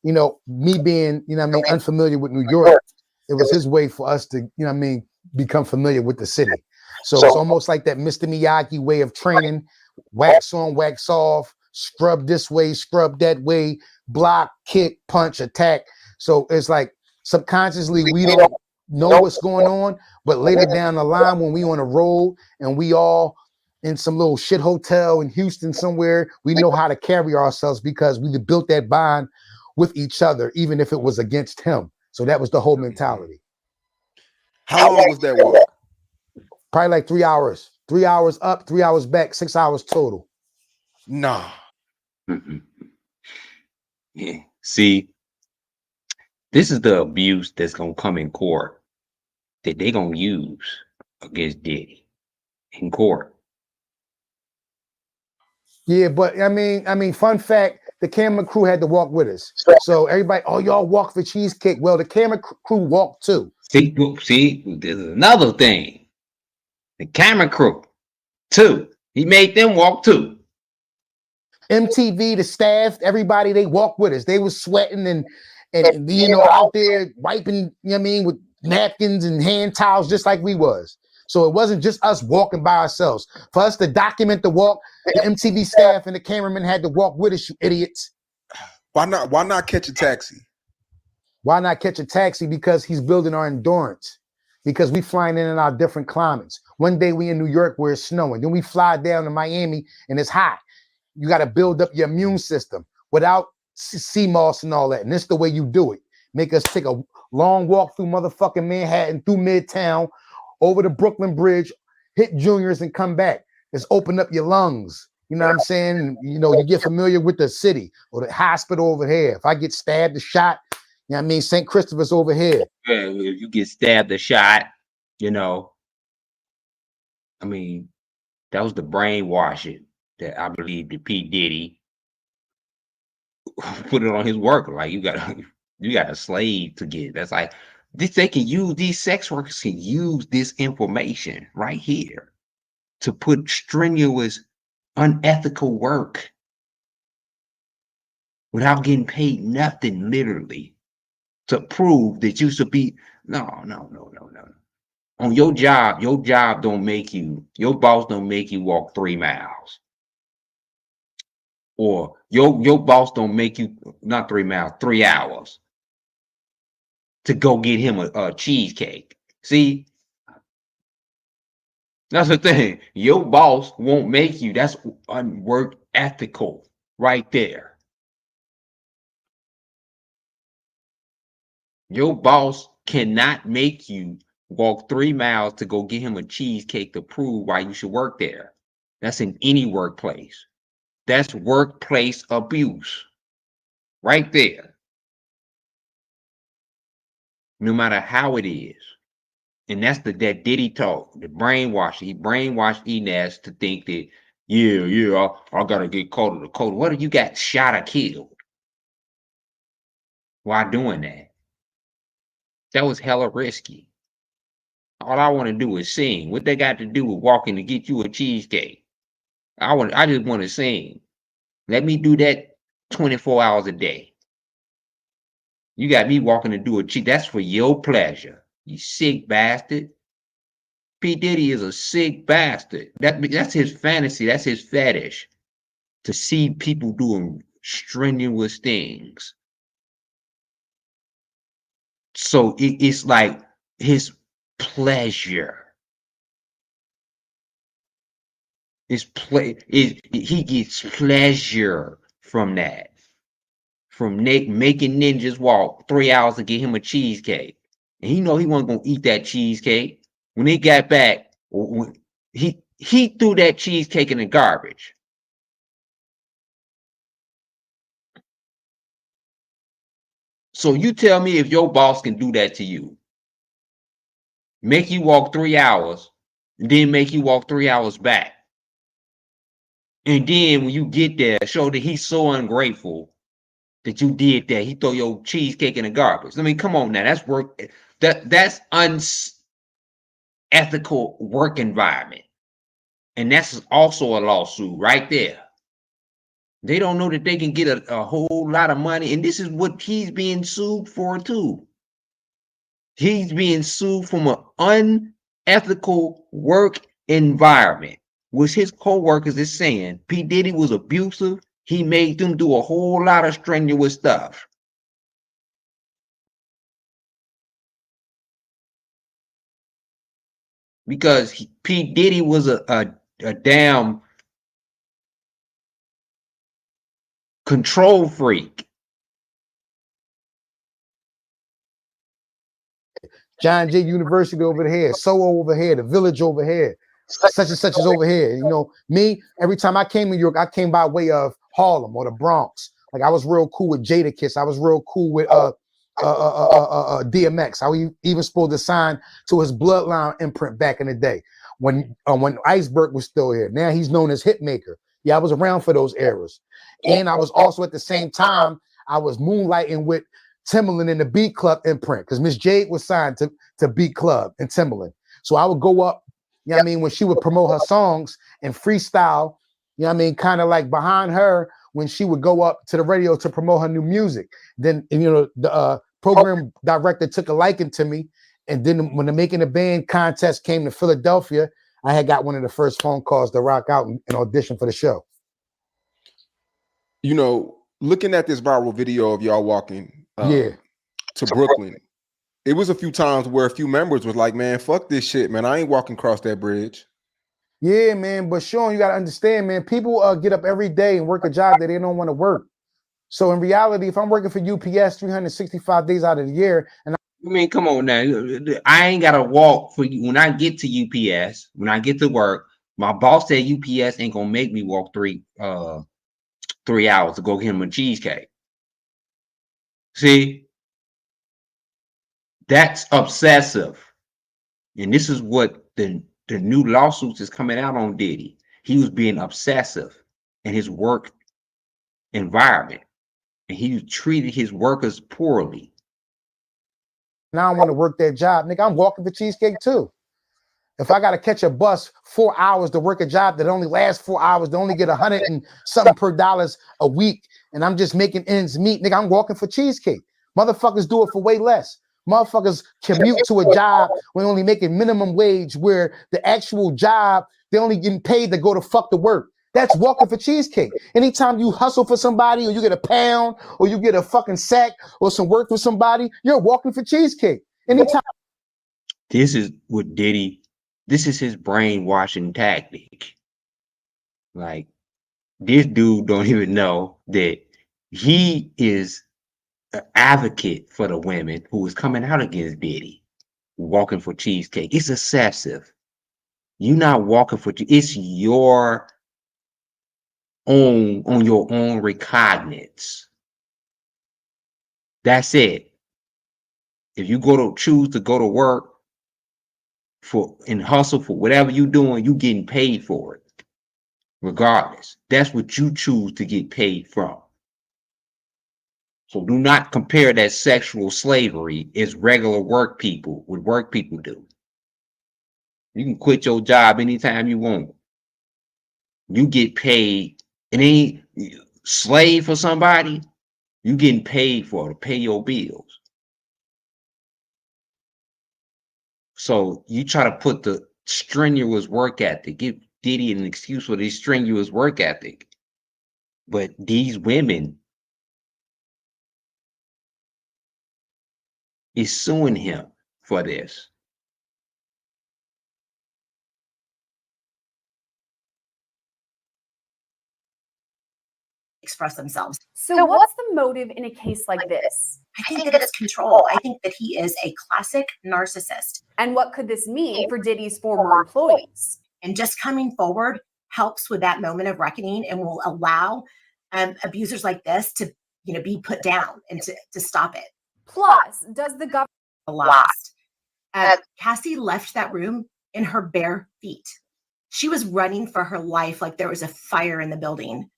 You know, me being, you know what I mean, unfamiliar with New York, it was his way for us to, you know what I mean, become familiar with the city. So it's almost like that Mr. Miyagi way of training: wax on, wax off, scrub this way, scrub that way, block, kick, punch, attack. So it's like subconsciously we don't know what's going on, but later down the line when we on a road and we all in some little shit hotel in Houston somewhere, we know how to carry ourselves because we built that bond with each other, even if it was against him. So that was the whole mentality. How long was that walk? Probably like 3 hours. 3 hours up, 3 hours back, 6 hours total. Nah. Yeah. See, this is the abuse that's gonna come in court that they gonna use against Diddy in court. Yeah, but I mean, fun fact, the camera crew had to walk with us. So everybody, oh, y'all walk for cheesecake. Well, the camera crew walked too. See, there's another thing. The camera crew, too. He made them walk too. MTV, the staff, everybody, they walked with us. They was sweating and you know, out there wiping, you know what I mean, with napkins and hand towels, just like we was. So it wasn't just us walking by ourselves. For us to document the walk, the MTV staff and the cameraman had to walk with us, you idiots. Why not catch a taxi? Why not catch a taxi? Because he's building our endurance. Because we flying in our different climates. One day we in New York where it's snowing. Then we fly down to Miami and it's hot. You got to build up your immune system without sea moss and all that. And this is the way you do it. make us take a long walk through motherfucking Manhattan, through Midtown, over the Brooklyn Bridge, hit Juniors and come back. It's open up your lungs. You know what I'm saying? You know, you get familiar with the city or the hospital over here. If I get stabbed or shot, you know what I mean? St. Christopher's over here. Yeah, if you get stabbed or shot, you know, I mean, that was the brainwashing that I believe that P. Diddy put it on his worker. Like you got a slave to get. That's like this. They can use these sex workers can use this information right here to put strenuous, unethical work without getting paid nothing, literally, to prove that you should be. No. On your job don't make you. Your boss don't make you walk 3 miles. Or your boss don't make you not 3 miles, 3 hours to go get him a cheesecake. See, that's the thing. Your boss won't make you. That's work ethical right there. Your boss cannot make you walk 3 miles to go get him a cheesecake to prove why you should work there. That's in any workplace. That's workplace abuse right there. No matter how it is. And that's that Diddy talk, the brainwashing. He brainwashed Enes to think that, I gotta get caught in the code. What if you got shot or killed? Why doing that? That was hella risky. All I want to do is sing. What they got to do with walking to get you a cheesecake? I just want to sing. Let me do that 24 hours a day. You got me walking to do a cheat. That's for your pleasure. You sick bastard. P. Diddy is a sick bastard. That's his fantasy. That's his fetish. To see people doing strenuous things. So it's like his pleasure. He gets pleasure from that. From making ninjas walk 3 hours to get him a cheesecake. And he know he wasn't gonna eat that cheesecake. When he got back, he threw that cheesecake in the garbage. So you tell me if your boss can do that to you. Make you walk 3 hours, and then make you walk 3 hours back. And then when you get there, show that he's so ungrateful that you did that. He throw your cheesecake in the garbage. I mean, come on now. That's work. That's unethical work environment. And that's also a lawsuit right there. They don't know that they can get a whole lot of money. And this is what he's being sued for too. He's being sued from an unethical work environment, which his co-workers is saying P. Diddy was abusive. He made them do a whole lot of strenuous stuff. Because P. Diddy was a damn control freak. John Jay University over here, Soho over here, the Village over here, such and such is over here. You know, me, every time I came to New York, I came by way of Harlem or the Bronx. Like I was real cool with Jadakiss. I was real cool with DMX. I even supposed to sign to his Bloodline imprint back in the day when Iceberg was still here. Now he's known as Hitmaker. Yeah, I was around for those eras. And I was also at the same time, I was moonlighting with Timbaland in the Beat Club imprint because Miss Jade was signed to Beat Club and Timbaland. So I would go up, you know what I mean, when she would promote her songs and freestyle, you know what I mean, kind of like behind her when she would go up to the radio to promote her new music. Then, you know, the program director took a liking to me. And then when the Making a Band contest came to Philadelphia, I had got one of the first phone calls to rock out and audition for the show. You know, looking at this viral video of y'all walking to Brooklyn, it was a few times where a few members was like, man, fuck this shit, man. I ain't walking across that bridge. Yeah, man. But Sean, you got to understand, man, people get up every day and work a job that they don't want to work. So in reality, if I'm working for UPS 365 days out of the year, and I mean, come on now. I ain't gotta walk for you when I get to UPS. When I get to work, my boss said UPS ain't gonna make me walk 3 hours to go get him a cheesecake. See, that's obsessive, and this is what the new lawsuits is coming out on Diddy. He was being obsessive in his work environment, and he treated his workers poorly. now I want to work that job, nigga, I'm walking for cheesecake too. If I got to catch a bus 4 hours to work a job that only lasts 4 hours, to only get 100 and something per dollars a week, and I'm just making ends meet, nigga, I'm walking for cheesecake. Motherfuckers do it for way less. Motherfuckers commute to a job when only making minimum wage, where the actual job, they only getting paid to go to fuck to work. That's walking for cheesecake. Anytime you hustle for somebody, or you get a pound, or you get a fucking sack, or some work for somebody, you're walking for cheesecake. Anytime. This is what Diddy, this is his brainwashing tactic. Like, this dude don't even know that he is an advocate for the women who is coming out against Diddy, walking for cheesecake. It's excessive. You're not walking for, it's your own, on your own recognizance. That's it. If you choose to go to work for and hustle for whatever you're doing, you getting paid for it. Regardless, that's what you choose to get paid from. So do not compare that sexual slavery as regular work people, what work people do. You can quit your job anytime you want. You get paid. It ain't slave for somebody. You getting paid for to pay your bills. So you try to put the strenuous work ethic, give Diddy an excuse for this strenuous work ethic. But these women is suing him for this. Express themselves. So what's the motive in a case like this? I think that it's control. I think that he is a classic narcissist. And what could this mean for Diddy's former employees? And just coming forward helps with that moment of reckoning and will allow abusers like this to, be put down and to stop it. Plus, does the government last? Cassie left that room in her bare feet. She was running for her life like there was a fire in the building.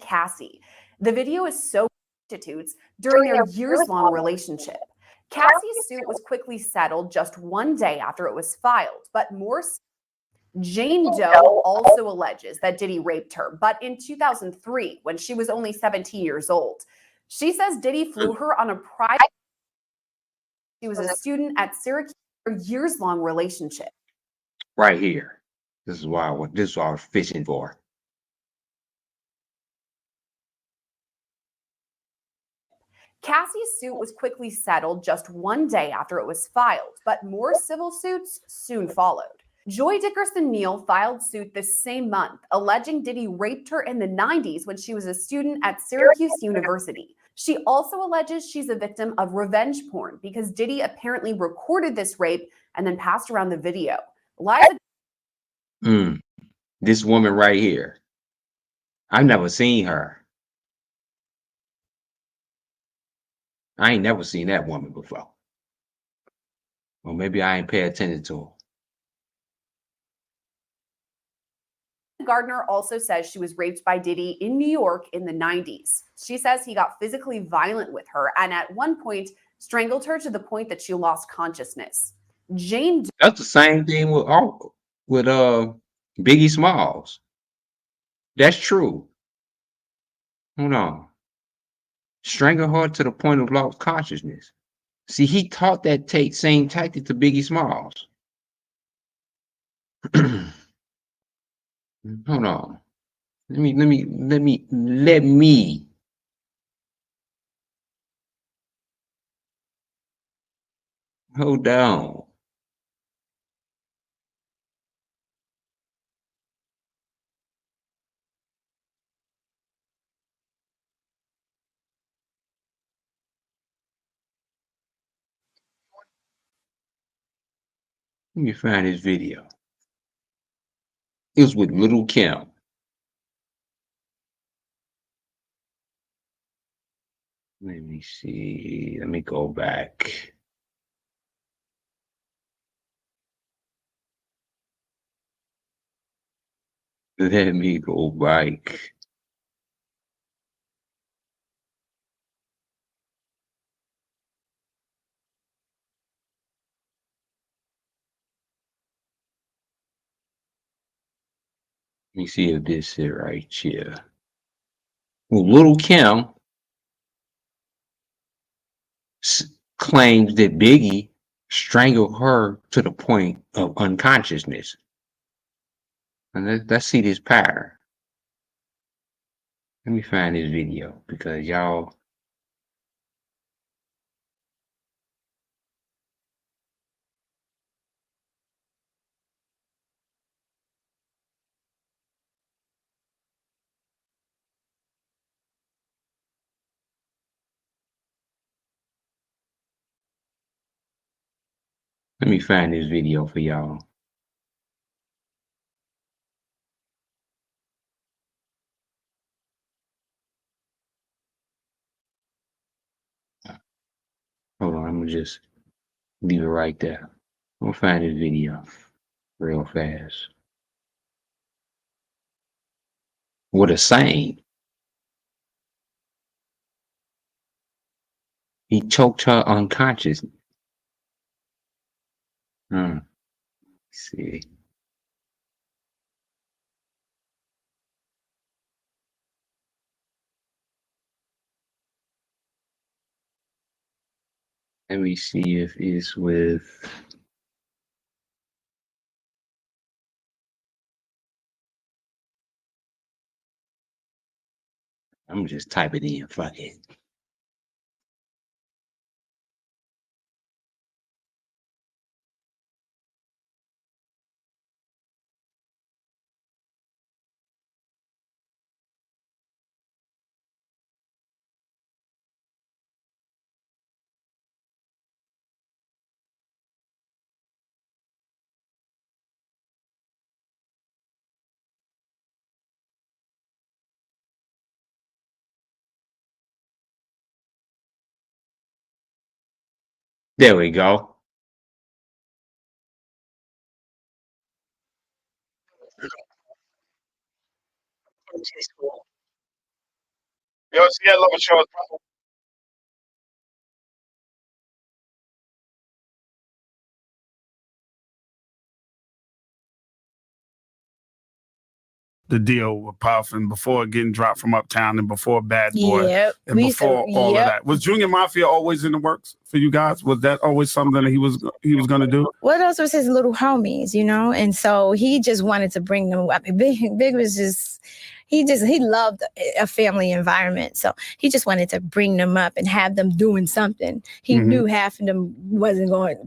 Cassie. The video is so prostitutes during their years-long relationship. Cassie's suit was quickly settled just one day after it was filed, but more. Jane Doe also alleges that Diddy raped her, but in 2003, when she was only 17 years old. She says Diddy flew her on a private. She was a student at Syracuse, a years-long relationship. Right here. This is what I was fishing for. Cassie's suit was quickly settled just one day after it was filed, but more civil suits soon followed. Joy Dickerson-Neal filed suit this same month, alleging Diddy raped her in the 90s when she was a student at Syracuse University. She also alleges she's a victim of revenge porn because Diddy apparently recorded this rape and then passed around the video. Liza. This woman right here. I've never seen her. I ain't never seen that woman before. Or maybe I ain't pay attention to her. Gardner also says she was raped by Diddy in New York in the 90s. She says he got physically violent with her and at one point strangled her to the point that she lost consciousness. Jane. That's the same thing with Biggie Smalls. That's true. Hold on. Strangle her to the point of lost consciousness. See, he taught that same tactic to Biggie Smalls. Hold on. Let me. Hold on. Let me find this video. It was with Little Kim. Let me see. Let me go back. Let me go back. Let me see if this is right here. Well, Little Kim claims that Biggie strangled her to the point of unconsciousness. And let's see this pattern. Let me find this video because y'all. Let me find this video for y'all. Hold on, I'm gonna just leave it right there. I'm gonna find this video real fast. What a saying. He choked her unconscious. Let's see. Let me see if it's with. I'm gonna just type it in. Fuck it. There we go. Yo, see that love Charles. The deal with Puff and before getting dropped from Uptown and before Bad Boy and we before all of that. Was Junior Mafia always in the works for you guys? Was that always something that he was going to do? Well, those was his little homies, you know, and so he just wanted to bring them up. Big was just. He loved a family environment. So he just wanted to bring them up and have them doing something. He knew half of them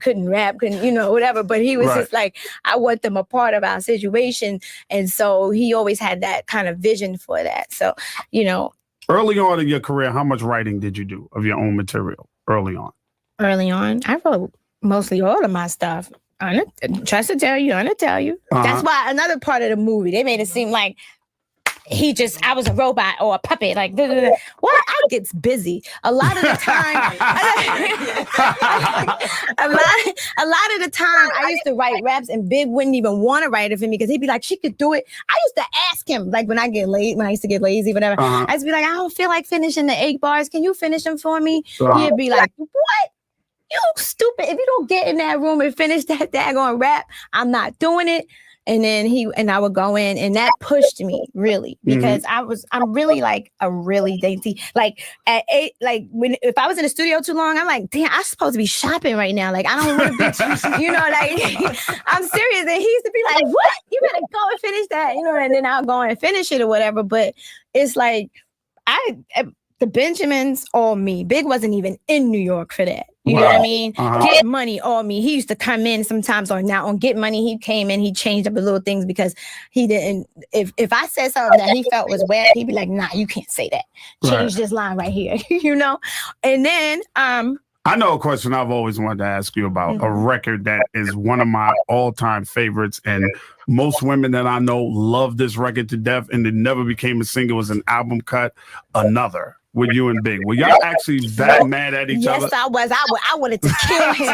couldn't rap, couldn't, whatever. But he was just like, I want them a part of our situation. And so he always had that kind of vision for that. So, Early on in your career, how much writing did you do of your own material early on? Early on, I wrote mostly all of my stuff. Trust to tell you, That's why another part of the movie, they made it seem like I was a robot or a puppet. Like, well, I gets busy a lot of the time. a lot of the time, I used to write raps, and Big wouldn't even want to write it for me because he'd be like, "She could do it." I used to ask him, like when I used to get lazy, whatever. I used to be like, "I don't feel like finishing the 8 bars. Can you finish them for me?" He'd be like, "What? You stupid! If you don't get in that room and finish that daggone rap, I'm not doing it." And then I would go in, and that pushed me really because I'm really like a really dainty. Like at 8, like if I was in the studio too long, I'm like, damn, I'm supposed to be shopping right now. Like I don't want to be, like I'm serious. And he used to be like, what? You better go and finish that, and then I'll go and finish it or whatever. But it's like the Benjamins all me. Big wasn't even in New York for that. You know what I mean? Get Money all me. He used to come in sometimes on Get Money. He came in, he changed up the little things because he didn't. If I said something that he felt was wet, he'd be like, nah, you can't say that. Change this line right here, And then I know a question I've always wanted to ask you about, a record that is one of my all-time favorites, and most women that I know love this record to death, and it never became a single. It was an album cut, Another, with you and Big. Were y'all actually that mad at each other? Yes, I was. I wanted to kill him.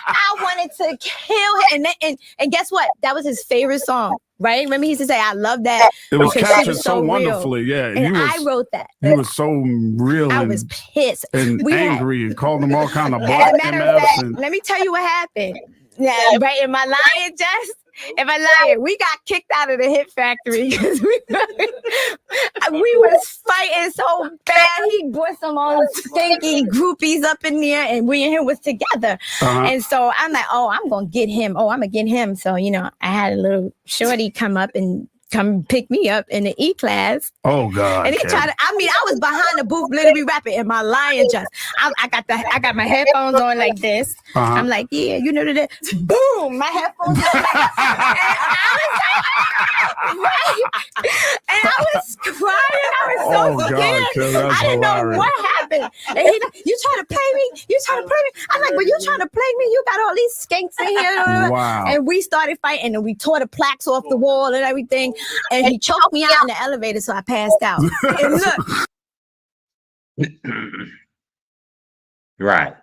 I wanted to kill him. And guess what? That was his favorite song, right? Remember he used to say, I love that. It was because she captured was so real. wonderfully. Yeah. And I wrote that. You were so real. I was pissed. And We had- angry and called them all kind of As black a matter of MFs. fact, And let me tell you what happened. Yeah, right. Am I lying, Jess? Am I lying? We got kicked out of the Hit Factory because we was fighting so bad. He brought some all stinky groupies up in there, and we and him was together. And so I'm like, oh, I'm gonna get him. Oh, I'm gonna get him. So I had a little shorty come pick me up in the E class. Oh God! And he tried to. I was behind the booth, literally rapping. Am I lying, Just? I got my headphones on like this. I'm like, yeah, you know that. Boom, my headphones on. And I was crying. I was so scared. Kid, I didn't know what happened. And he like, you trying to play me? You trying to play me? I'm like, well, you trying to play me? You got all these skanks in here. Wow. And we started fighting, and we tore the plaques off the wall and everything. And he choked me out in the elevator, so I passed out. And look. Right.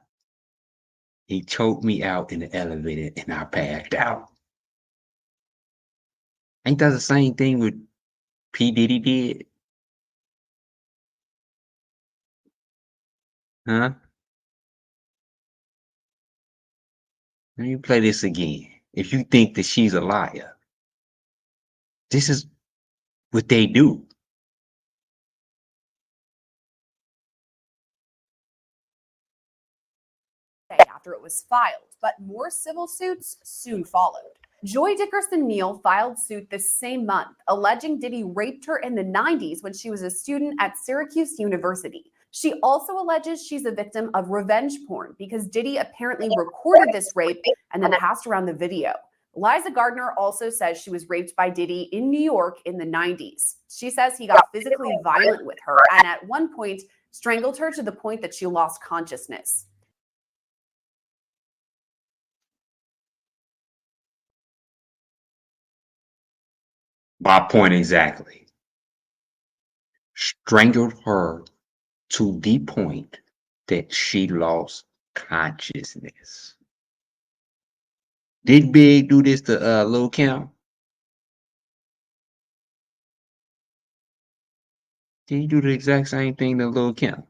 He choked me out in the elevator and I passed out. Ain't that the same thing with P. Diddy did? Huh? Let me play this again. If you think that she's a liar, this is what they do. After it was filed, but more civil suits soon followed. Joy Dickerson Neal filed suit this same month, alleging Diddy raped her in the 90s when she was a student at Syracuse University. She also alleges she's a victim of revenge porn because Diddy apparently recorded this rape and then passed around the video. Liza Gardner also says she was raped by Diddy in New York in the 90s. She says he got physically violent with her and at one point strangled her to the point that she lost consciousness. My point exactly. Strangled her to the point that she lost consciousness. Did Big do this to Lil Kim? Did he do the exact same thing to Lil Kim?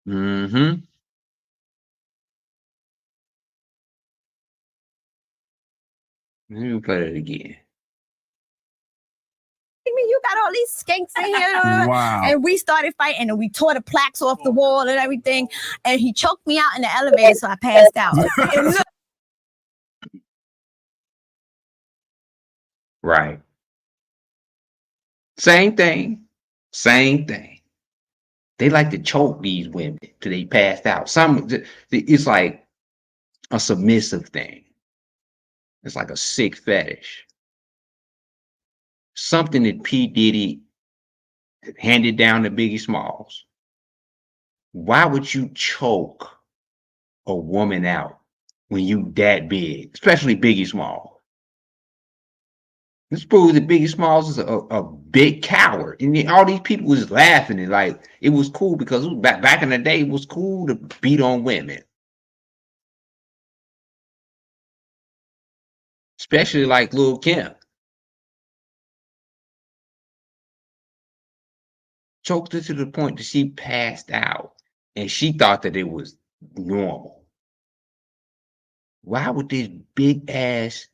Mm-hmm. Let me play that again. You got all these skanks in here. Wow. And we started fighting, and we tore the plaques off the wall and everything. And he choked me out in the elevator, so I passed out. And look. Right. Same thing. Same thing. They like to choke these women till they passed out. It's like a submissive thing. It's like a sick fetish. Something that P. Diddy handed down to Biggie Smalls. Why would you choke a woman out when you that big, especially Biggie Smalls? This proves that Biggie Smalls is a big coward. And all these people was laughing and like it was cool because it was back in the day, it was cool to beat on women. Especially like Lil Kim. Choked her to the point that she passed out. And she thought that it was normal. Why would this big ass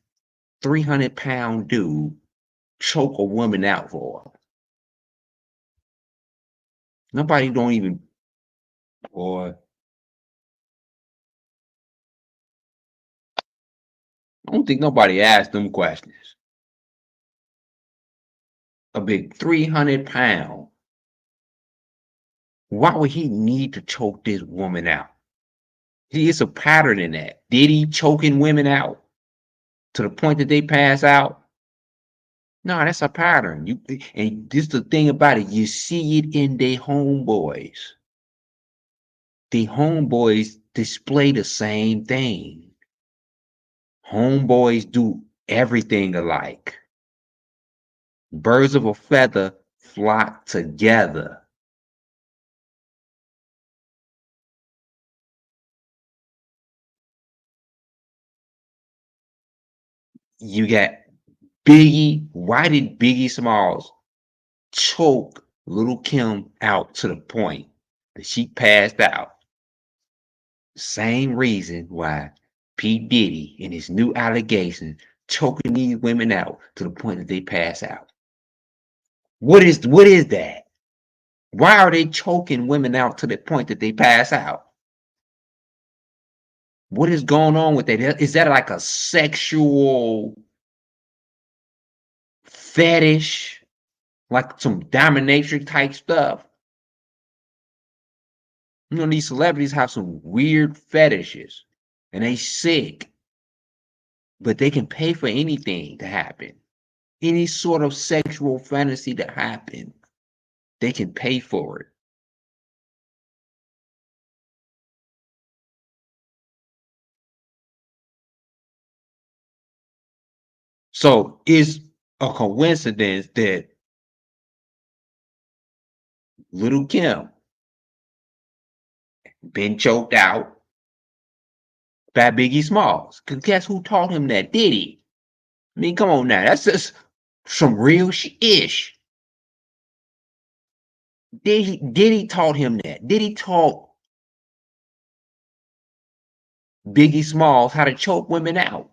300-pound dude choke a woman out for her? Nobody don't even, boy. I don't think nobody asked them questions. a big 300 pound. Why would he need to choke this woman out? See, it's a pattern in that. Diddy choking women out to the point that they pass out. No, that's a pattern. And this the thing about it. You see it in their homeboys. The homeboys display the same thing. Homeboys do everything alike. Birds of a feather flock together. You got Biggie. Why did Biggie Smalls choke Little Kim out to the point that she passed out? Same reason why P. Diddy and his new allegations choking these women out to the point that they pass out. What is that? Why are they choking women out to the point that they pass out? What is going on with that? Is that like a sexual fetish? Like some dominatrix type stuff? You know, these celebrities have some weird fetishes and they sick, but they can pay for anything to happen. Any sort of sexual fantasy to happen, they can pay for it. So it's a coincidence that Little Kim been choked out by Biggie Smalls. Because guess who taught him that? Diddy. I mean, come on now. That's just some real ish. Diddy taught him that. Diddy taught Biggie Smalls how to choke women out.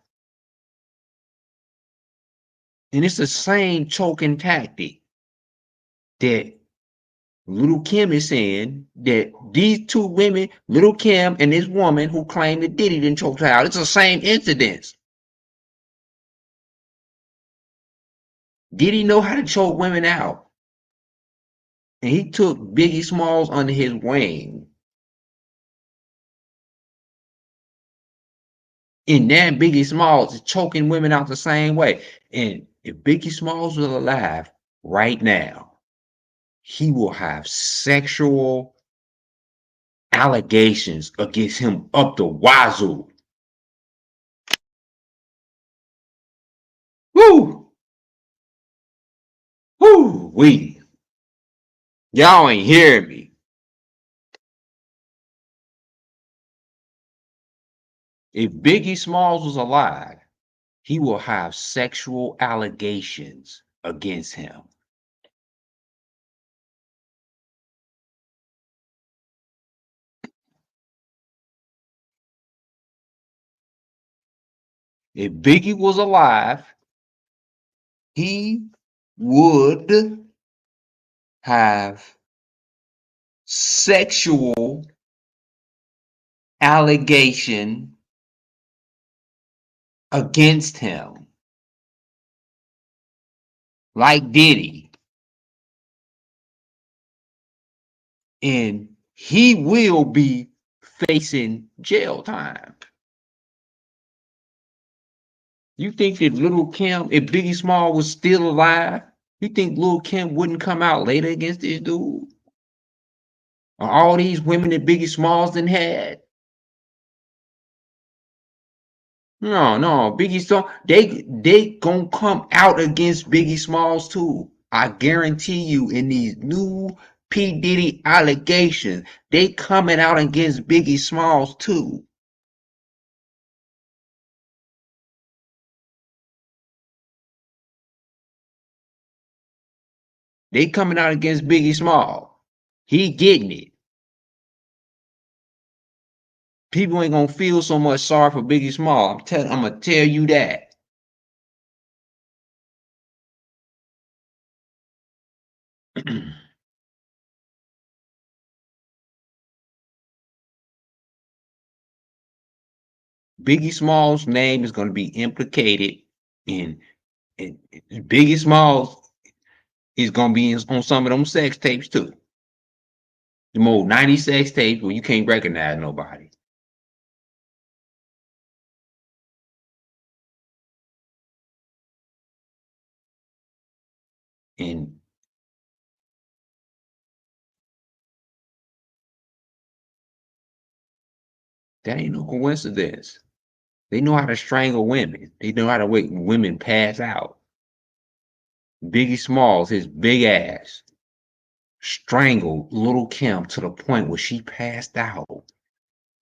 And it's the same choking tactic that Little Kim is saying that these two women, Little Kim and this woman who claimed that Diddy didn't choke her out, it's the same incidents. Diddy know how to choke women out. And he took Biggie Smalls under his wing. And then Biggie Smalls is choking women out the same way. And if Biggie Smalls was alive right now, he will have sexual allegations against him up the wazoo. Woo! Woo! Wee! Y'all ain't hearing me. If Biggie Smalls was alive, he will have sexual allegations against him. If Biggie was alive, he would have sexual allegation against him, like Diddy. And he will be facing jail time. You think that Little Kim, if Biggie Small was still alive, you think Little Kim wouldn't come out later against this dude? Or all these women that Biggie Smalls done had? No, Biggie Small, they gonna come out against Biggie Smalls too. I guarantee you, in these new P Diddy allegations, they coming out against Biggie Smalls too. They coming out against Biggie Small. He getting it. People ain't gonna feel so much sorry for Biggie Small. I'm gonna tell you that. Biggie Small's name is gonna be implicated in Biggie Small's. is gonna be on some of them sex tapes too. The old 90 sex tapes where you can't recognize nobody. And that ain't no coincidence. They know how to strangle women. They know how to make women pass out. Biggie Smalls, his big ass, strangled Little Kim to the point where she passed out.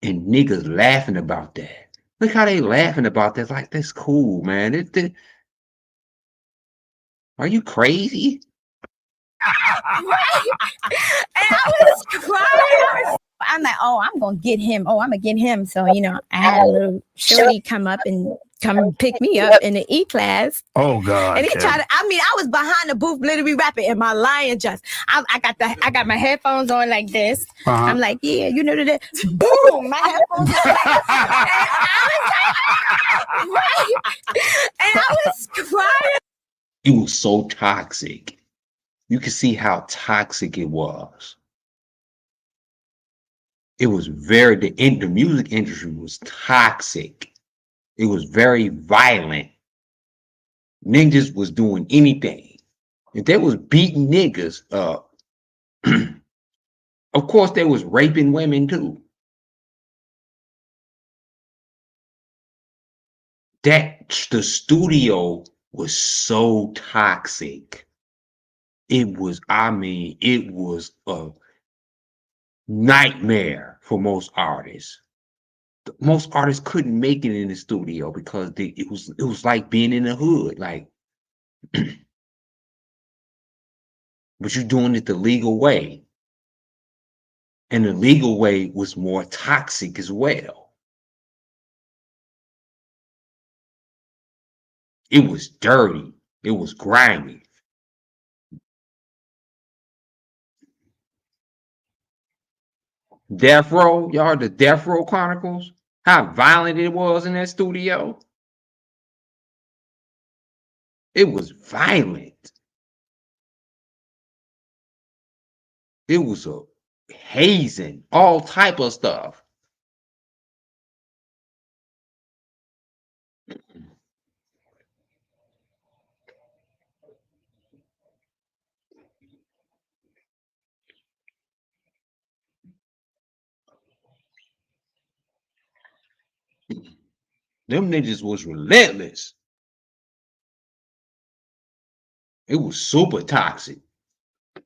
And niggas laughing about that. Look how they laughing about that. Like, that's cool, man. Are you crazy? Right. And I was crying. I'm like, oh, I'm gonna get him. Oh, I'm gonna get him. So, you know, I had a little shorty come pick me up in the E class. Oh God. And he tried to, I was behind the booth literally rapping in my lion just. I got my headphones on like this. I'm like, yeah, you know that. Boom, my headphones on. And I was crying. It was so toxic. You could see how toxic it was. It was the music industry was toxic. It was very violent. Ninjas was doing anything. If they was beating niggas up, of course they was raping women too. The studio was so toxic. It was a nightmare for most artists. Most artists couldn't make it in the studio because it was like being in the hood, like, but you're doing it the legal way. And the legal way was more toxic as well. It was dirty. It was grimy. Death Row, y'all, the Death Row Chronicles, how violent it was in that studio. It was violent. It was a hazing, all type of stuff. Them niggas was relentless. It was super toxic.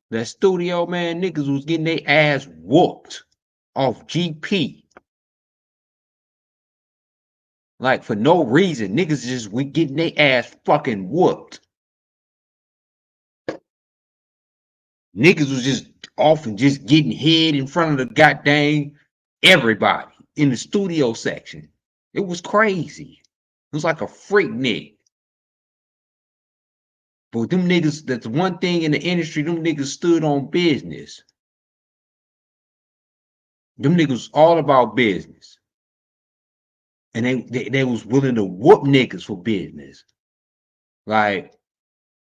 That studio, man, niggas was getting their ass whooped off GP. Like, for no reason, niggas just were getting their ass fucking whooped. Niggas was just often just getting hit in front of the goddamn everybody in the studio section. It was crazy. It was like a freak nick. But them niggas, that's one thing in the industry, them niggas stood on business. Them niggas was all about business. And they was willing to whoop niggas for business. Like,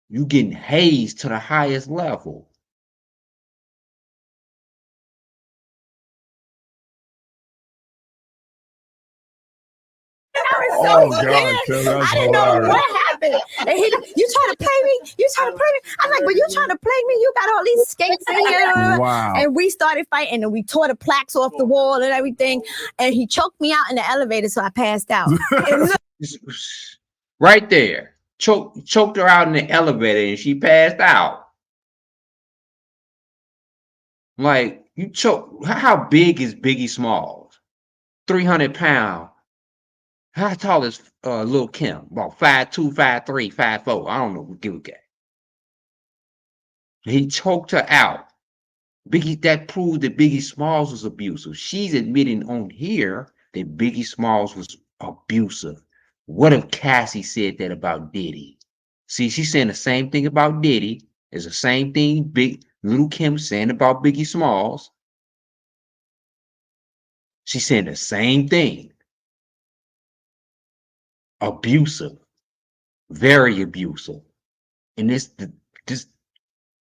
you getting hazed to the highest level. Oh God, that's I didn't know hilarious. what happened. And you trying to play me? You trying to play me? I'm like, well, you trying to play me? You got all these skates in here. Wow. And we started fighting, and we tore the plaques off the wall and everything. And he choked me out in the elevator, so I passed out. And look, Right there. Choked her out in the elevator and she passed out. Like, you choke. How big is Biggie Smalls? 300 pounds. How tall is Lil Kim? About 5'2", 5'3", 5'4". I don't know. Give a guy. He choked her out. That proves that Biggie Smalls was abusive. She's admitting on here that Biggie Smalls was abusive. What if Cassie said that about Diddy? See, she's saying the same thing about Diddy as the same thing Little Kim saying about Biggie Smalls. She's saying the same thing. Abusive. Very abusive. And this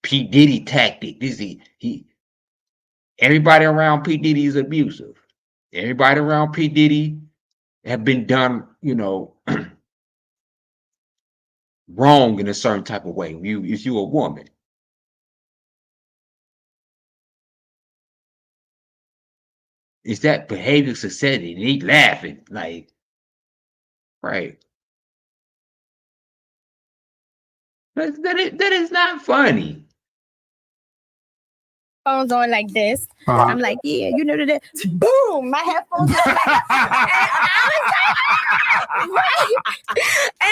P Diddy tactic. This he everybody around P Diddy is abusive. Everybody around P Diddy have been done, wrong in a certain type of way. If you a woman. It's that behavior society, and he laughing like, right? That is not funny. Phones on like this. I'm like, yeah, you know that. Boom, my headphones. And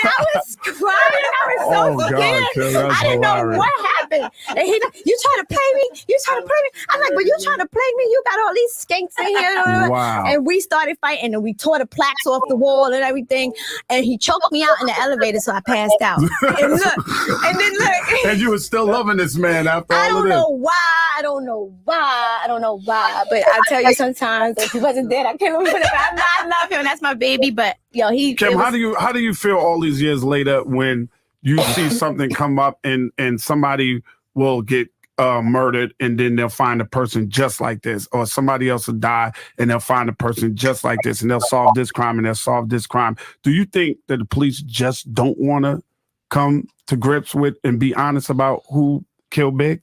I was crying. I was so scared. I didn't know what happened. And he like, you trying to play me? You trying to play me? I'm like, but you trying to play me? You got all these skanks in here. Wow. And we started fighting, and we tore the plaques off the wall and everything. And he choked me out in the elevator, so I passed out. And look, and then look. And you were still loving this man after all of this. I don't know why. But I tell you, sometimes if he wasn't dead, I can't remember. I love him. That's my baby. But yo, Kim, how do you feel all these years later when you see something come up and somebody will get murdered, and then they'll find a person just like this, or somebody else will die and they'll find a person just like this, and they'll solve this crime and they'll solve this crime? Do you think that the police just don't want to come to grips with and be honest about who killed Big?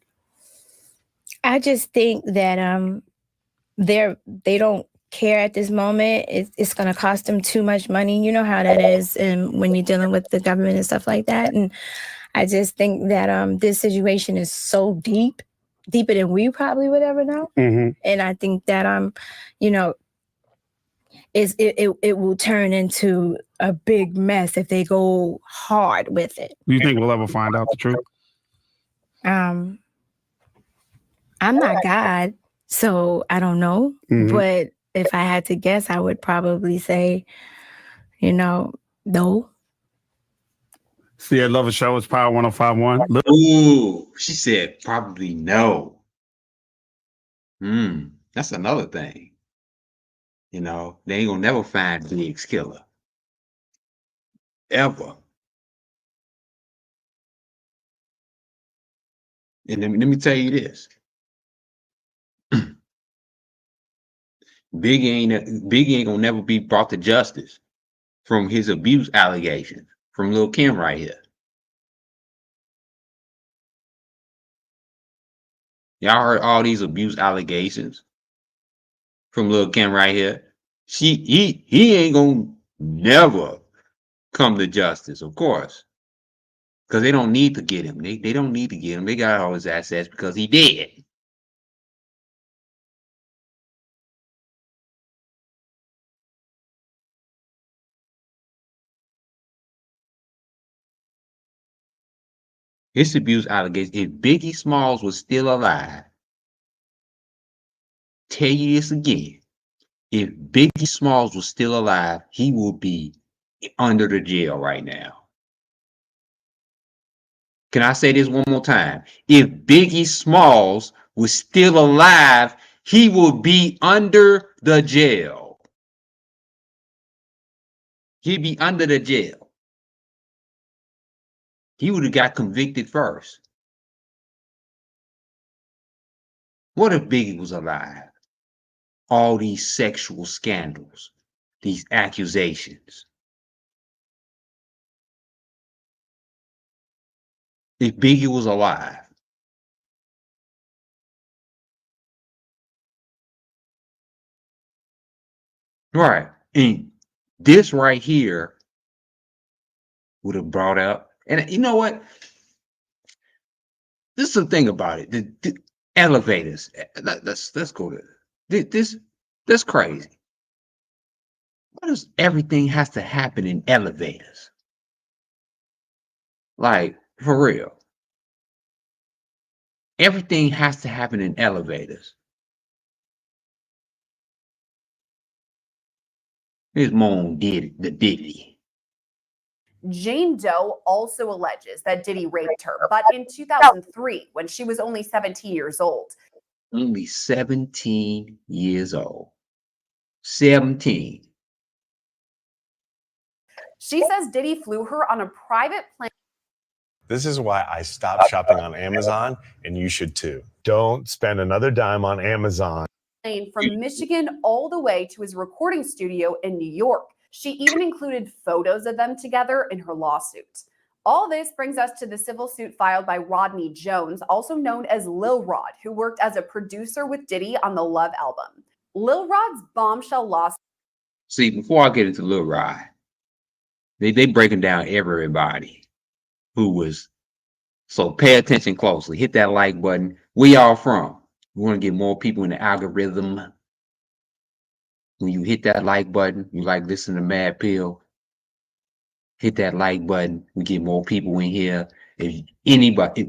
I just think that they don't care at this moment. It's going to cost them too much money. You know how that is, and when you're dealing with the government and stuff like that. And I just think that this situation is so deeper than we probably would ever know. Mm-hmm. And I think that it will turn into a big mess if they go hard with it. Do you think we'll ever find out the truth? I'm not God, so I don't know. Mm-hmm. But if I had to guess, I would probably say, no. See, I love a show. It's Power 105.1. Ooh, she said probably no. That's another thing. They ain't gonna never find Big's killer. Ever. And let me tell you this. Biggie ain't gonna never be brought to justice from his abuse allegations from Lil' Kim right here. Y'all heard all these abuse allegations from Lil' Kim right here. He ain't gonna never come to justice, of course. Because they don't need to get him. They don't need to get him. They got all his assets because he did. His abuse allegations, if Biggie Smalls was still alive, tell you this again, if Biggie Smalls was still alive, he would be under the jail right now. Can I say this one more time? If Biggie Smalls was still alive, he would be under the jail. He'd be under the jail. He would have got convicted first. What if Biggie was alive? All these sexual scandals, these accusations. If Biggie was alive. Right. And this right here would have brought up, and you know what? This is the thing about it. The elevators. Let's go to this. That's crazy. Why does everything has to happen in elevators? Like, for real. Everything has to happen in elevators. His mom did the Diddy. Jane Doe also alleges that Diddy raped her, but in 2003, when she was only 17 years old. Only 17 years old. 17. She says Diddy flew her on a private plane. This is why I stopped shopping on Amazon, and you should too. Don't spend another dime on Amazon. From Michigan all the way to his recording studio in New York. She even included photos of them together in her lawsuit. All this brings us to the civil suit filed by Rodney Jones, also known as Lil Rod, who worked as a producer with Diddy on the Love album. Lil Rod's bombshell lawsuit. See, before I get into Lil Rod, they breaking down everybody who was. So pay attention closely. Hit that like button. Where y'all from? We want to get more people in the algorithm. When you hit that like button, you like listen to Mad Pill. Hit that like button. We get more people in here. If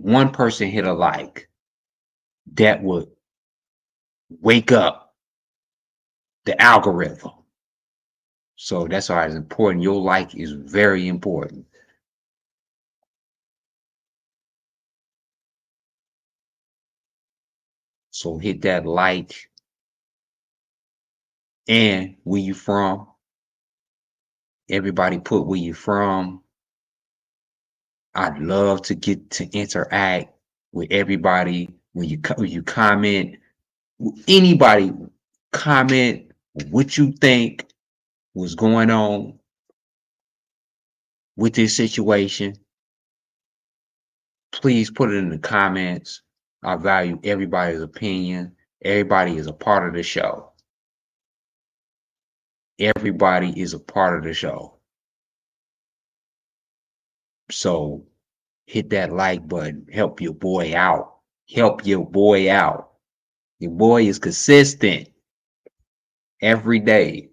one person hit a like, that would wake up the algorithm. So that's why it's important. Your like is very important. So hit that like. And where you from? Everybody put where you from. I'd love to get to interact with everybody. When you comment, anybody comment what you think was going on with this situation. Please put it in the comments. I value everybody's opinion. Everybody is a part of the show. Everybody is a part of the show. So hit that like button. Help your boy out. Help your boy out. Your boy is consistent every day.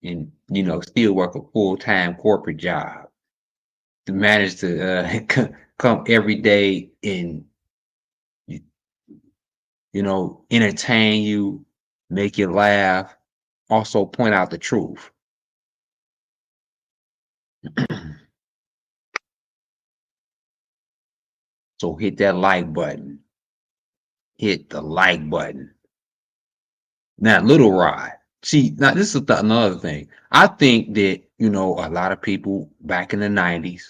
And, still work a full-time corporate job. To manage to come every day and, entertain you, make you laugh, also point out the truth. So hit that like button. Hit the like button. Now, Little Rod. See, now this is another thing. I think that, a lot of people back in the 90s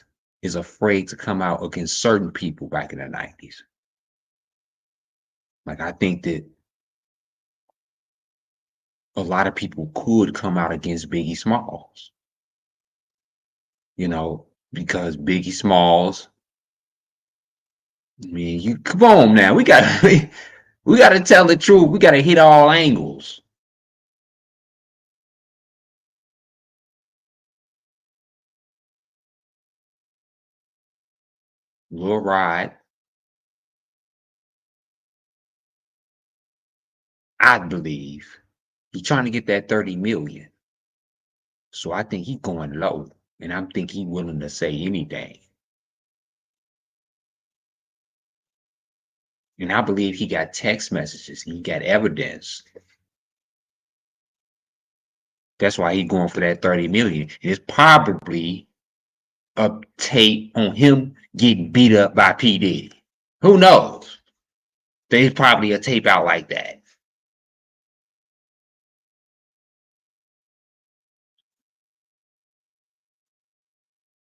is afraid to come out against certain people back in the 90s. Like, I think that a lot of people could come out against Biggie Smalls. Because Biggie Smalls, you come on now. We gotta tell the truth. We gotta hit all angles. Lil Rod, I believe he's trying to get that 30 million. So I think he's going low. And I think he's willing to say anything. And I believe he got text messages. He got evidence. That's why he's going for that 30 million. It's probably a tape on him getting beat up by P Diddy. Who knows? There's probably a tape out like that.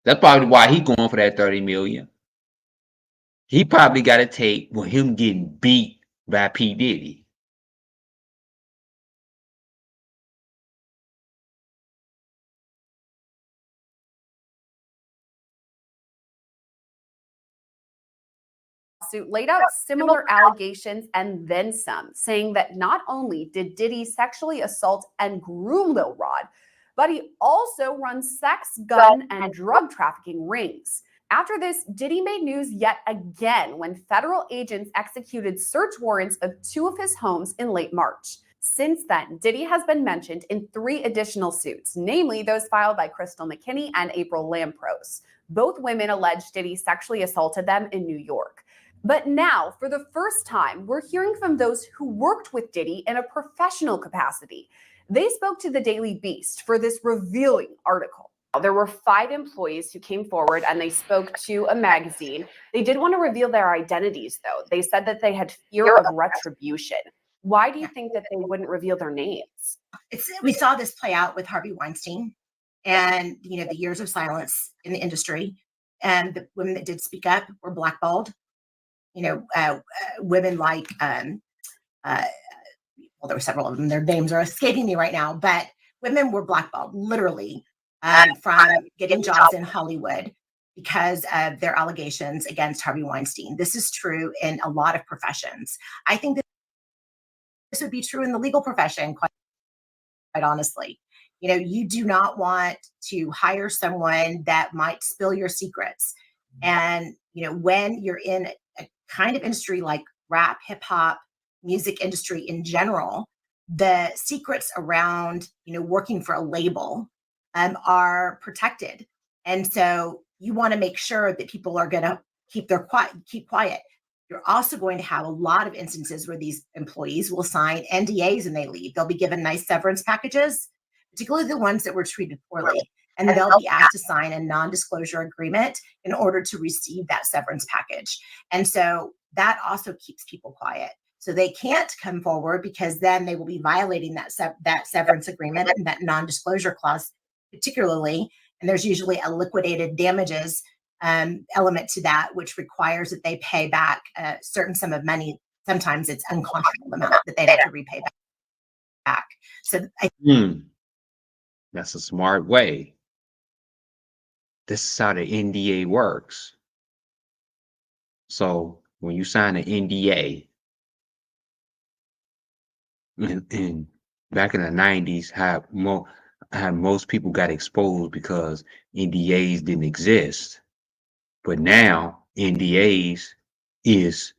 That's probably why he's going for that 30 million. He probably got a tape with him getting beat by P Diddy. Laid out similar allegations and then some, saying that not only did Diddy sexually assault and groom Lil Rod, but he also runs sex, gun, and drug trafficking rings. After this, Diddy made news yet again when federal agents executed search warrants of 2 of his homes in late March. Since then, Diddy has been mentioned in 3 additional suits, namely those filed by Crystal McKinney and April Lampros. Both women alleged Diddy sexually assaulted them in New York. But now, for the first time, we're hearing from those who worked with Diddy in a professional capacity. They spoke to the Daily Beast for this revealing article. There were 5 employees who came forward and they spoke to a magazine. They did want to reveal their identities, though. They said that they had fear of retribution. Why do you think that they wouldn't reveal their names? We saw this play out with Harvey Weinstein and, the years of silence in the industry. and the women that did speak up were blackballed. Women like well, there were several of them. Their names are escaping me right now, but women were blackballed literally from getting jobs in Hollywood because of their allegations against Harvey Weinstein. This is true in a lot of professions. I think that this would be true in the legal profession, quite honestly. You do not want to hire someone that might spill your secrets. And, when you're in a kind of industry like rap, hip hop, music industry in general, the secrets around, working for a label are protected. And so you want to make sure that people are going to keep quiet. You're also going to have a lot of instances where these employees will sign NDAs and they leave. They'll be given nice severance packages, particularly the ones that were treated poorly. And they'll be asked to sign a non-disclosure agreement in order to receive that severance package. And so that also keeps people quiet. So they can't come forward because then they will be violating that severance agreement and that non-disclosure clause, particularly. And there's usually a liquidated damages element to that, which requires that they pay back a certain sum of money. Sometimes it's unconscionable amount that they'd have to repay back. So that's a smart way. This is how the NDA works. So when you sign an NDA, and back in the 90s, how most people got exposed because NDAs didn't exist. But now NDAs is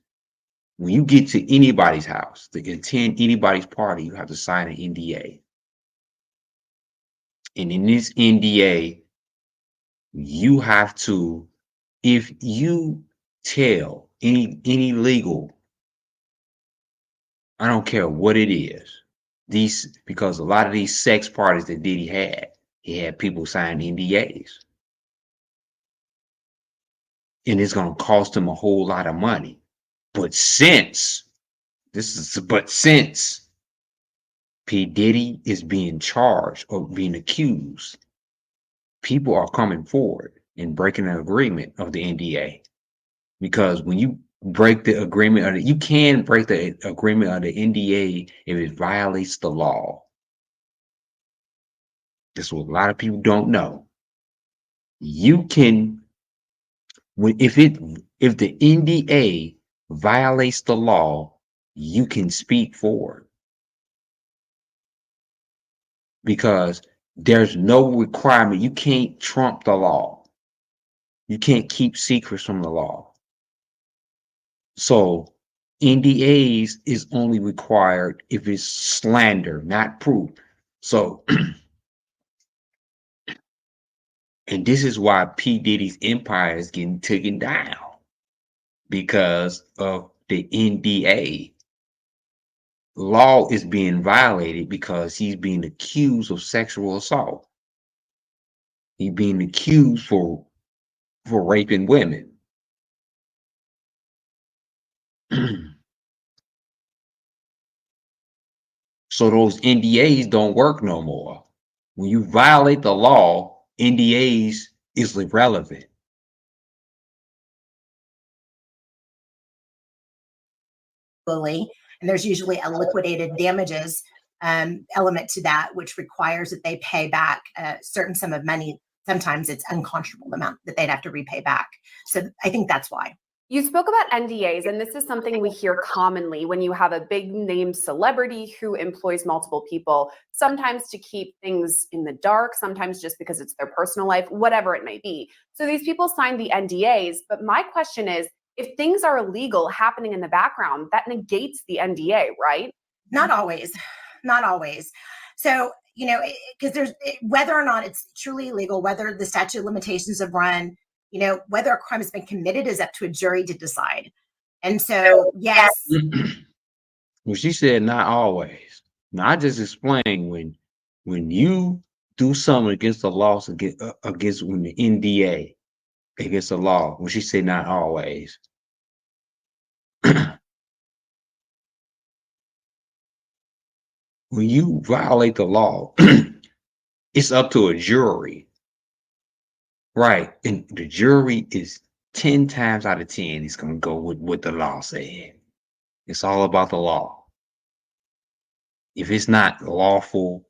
when you get to anybody's house to attend anybody's party, you have to sign an NDA. And in this NDA, you have to, if you tell any legal, I don't care what it is, because a lot of these sex parties that Diddy had, he had people sign NDAs. And it's going to cost him a whole lot of money. But since P. Diddy is being charged or being accused, people are coming forward and breaking an agreement of the NDA. Because when you break the agreement, you can break the agreement of the NDA if it violates the law. That's what a lot of people don't know. You can, if the NDA violates the law, you can speak for it. Because there's no requirement. You can't trump the law. You can't keep secrets from the law. So NDAs is only required if it's slander, not proof. So, and this is why P. Diddy's empire is getting taken down, because of the NDA. Law is being violated because he's being accused of sexual assault. He's being accused for raping women. So those NDAs don't work no more. When you violate the law, NDAs is irrelevant. And there's usually a liquidated damages element to that, which requires that they pay back a certain sum of money. Sometimes it's unconscionable amount that they'd have to repay back. So I think that's why. You spoke about NDAs, and this is something we hear commonly when you have a big name celebrity who employs multiple people, sometimes to keep things in the dark, sometimes just because it's their personal life, whatever it may be. So these people sign the NDAs, but my question is, if things are illegal happening in the background, that negates the NDA, right? Not always. Not always. So, because there's whether or not it's truly illegal, whether the statute of limitations have run, whether a crime has been committed is up to a jury to decide. And so, yes. Well, she said not always. Now, I just explained when you do something against the law, against when the NDA against the law, when she said not always. When you violate the law, it's up to a jury Right. And the jury is 10 times out of 10, it's gonna go with what the law said. It's all about the law. If it's not lawful,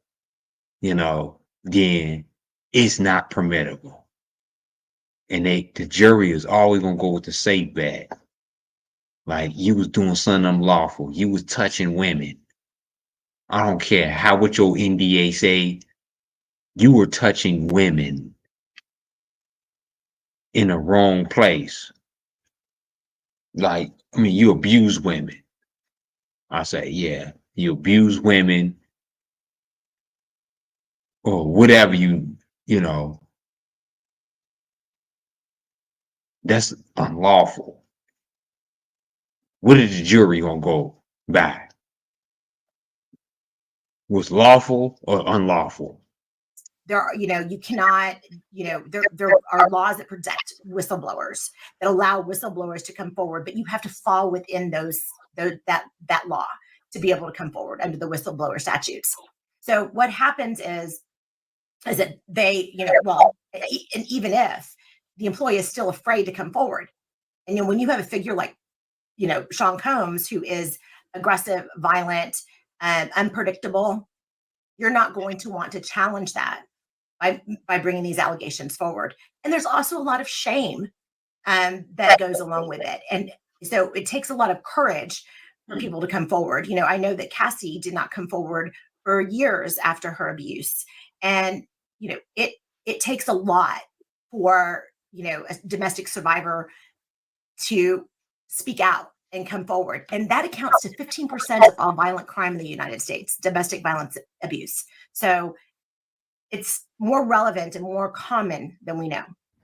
then it's not permittable. And the jury is always gonna go with the safe bet. Like you was doing something unlawful. You was touching women. I don't care what your NDA say. You were touching women in the wrong place. Like, I mean, you abuse women. I say, yeah, you abuse women or whatever you know, that's unlawful. What is the jury gonna go by? Was lawful or unlawful? There are, you cannot, there are laws that protect whistleblowers, that allow whistleblowers to come forward, but you have to fall within that law to be able to come forward under the whistleblower statutes. So what happens is that they, and even if the employee is still afraid to come forward, and when you have a figure like, Sean Combs, who is aggressive, violent, unpredictable, you're not going to want to challenge that by bringing these allegations forward. And there's also a lot of shame that goes along with it. And so it takes a lot of courage for people to come forward. I know that Cassie did not come forward for years after her abuse. And, it takes a lot for, a domestic survivor to speak out and come forward. And that accounts to 15% of all violent crime in the United States, domestic violence abuse. So it's more relevant and more common than we know.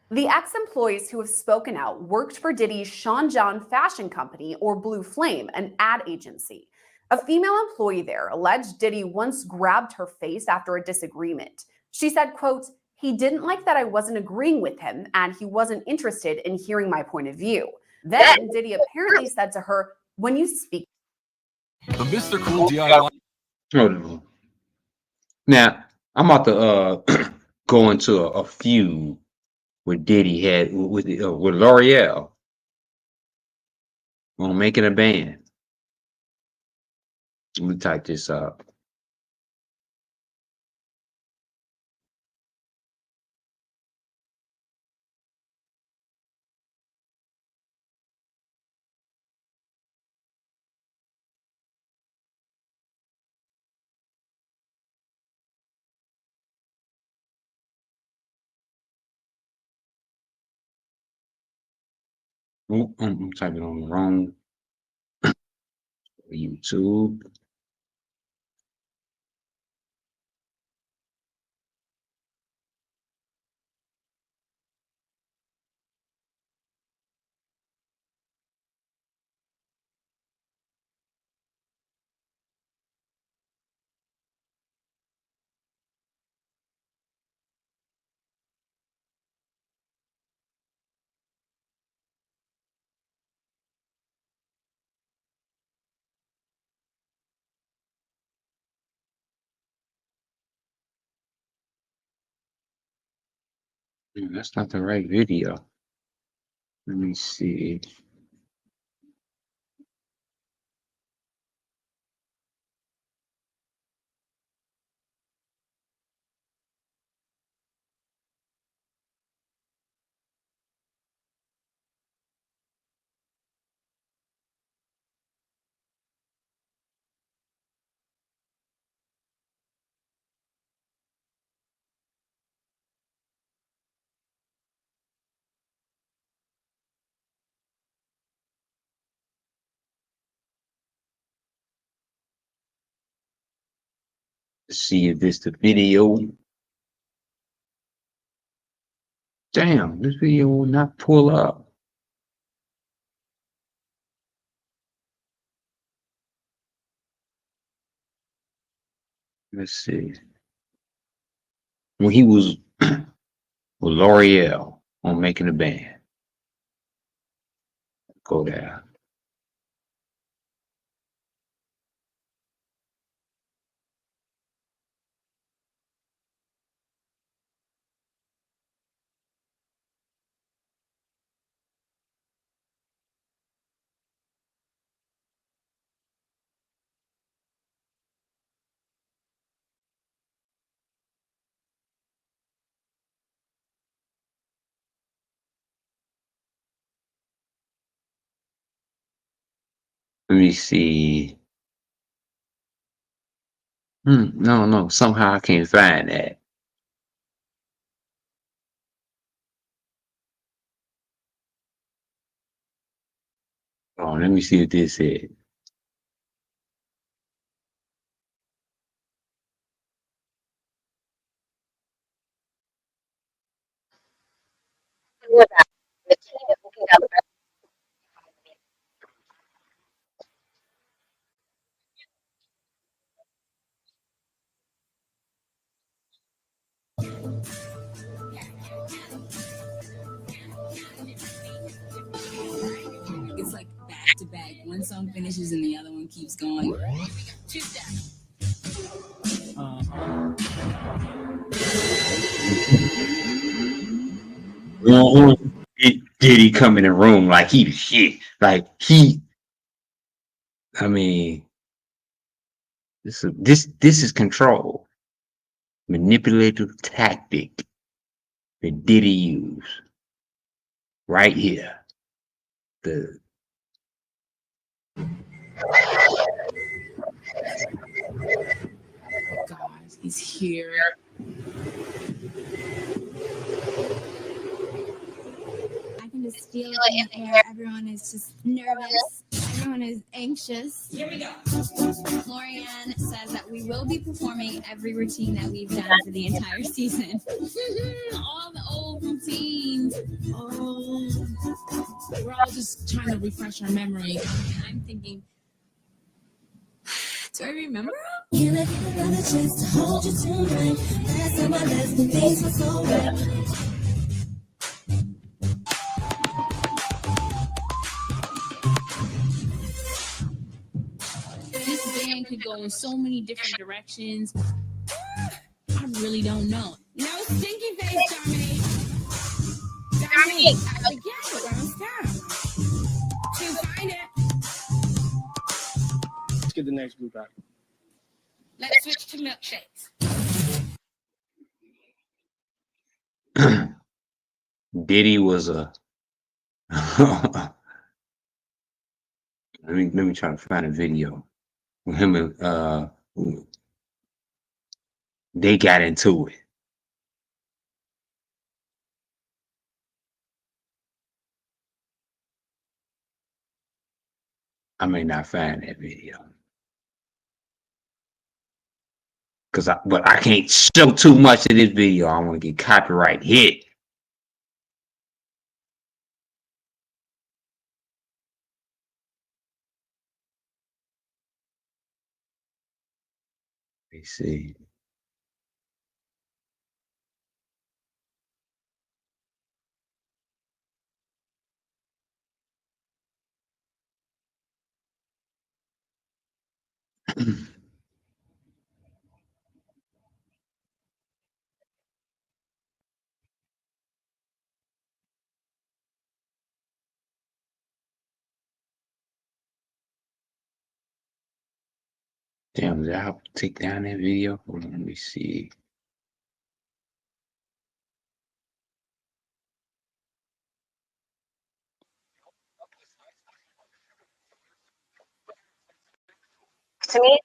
The ex-employees who have spoken out worked for Diddy's Sean John fashion company, or Blue Flame, an ad agency. A female employee there alleged Diddy once grabbed her face after a disagreement. She said, quote, "He didn't like that I wasn't agreeing with him, and he wasn't interested in hearing my point of view." Then Diddy apparently said to her, "When you speak..." The Mr. Cool DIY. Oh, now, I'm about to go into a feud with Diddy had with L'Oreal on making a band. Let me type this up. Oh, I'm typing on the wrong YouTube. That's not the right video. Let me see. Let's see if this the video. Damn, this video will not pull up. Let's see. When he was with L'Oreal on making a band. Go there. Let me see. No. Somehow I can't find that. Oh, let me see what this is. It's like back to back. One song finishes and the other one keeps going. Did he come in the room like he the shit? Like I mean, this is control, manipulative tactic that Diddy used right here. The God, he's here. I can just feel it in the air. Everyone is just nervous. Everyone is anxious. Here we go. Lorianne says that we will be performing every routine that we've done for the entire season. All the old routines. Oh, we're all just trying to refresh our memory. I'm thinking, do I remember? Can I get another chance to hold you tonight? Last time I left, the things were so right. This band could go in so many different directions. I really don't know. No stinky face, Dominique. Dominique, I forget it. Don't stop. To find it. Let's get the next group out. Let's switch to milkshakes. Diddy was a let me try to find a video with him and they got into it. I may not find that video. But I can't show too much of this video. I want to get copyright hit. Let me see. Damn, did I take down that video? Hold on, let me see. To me,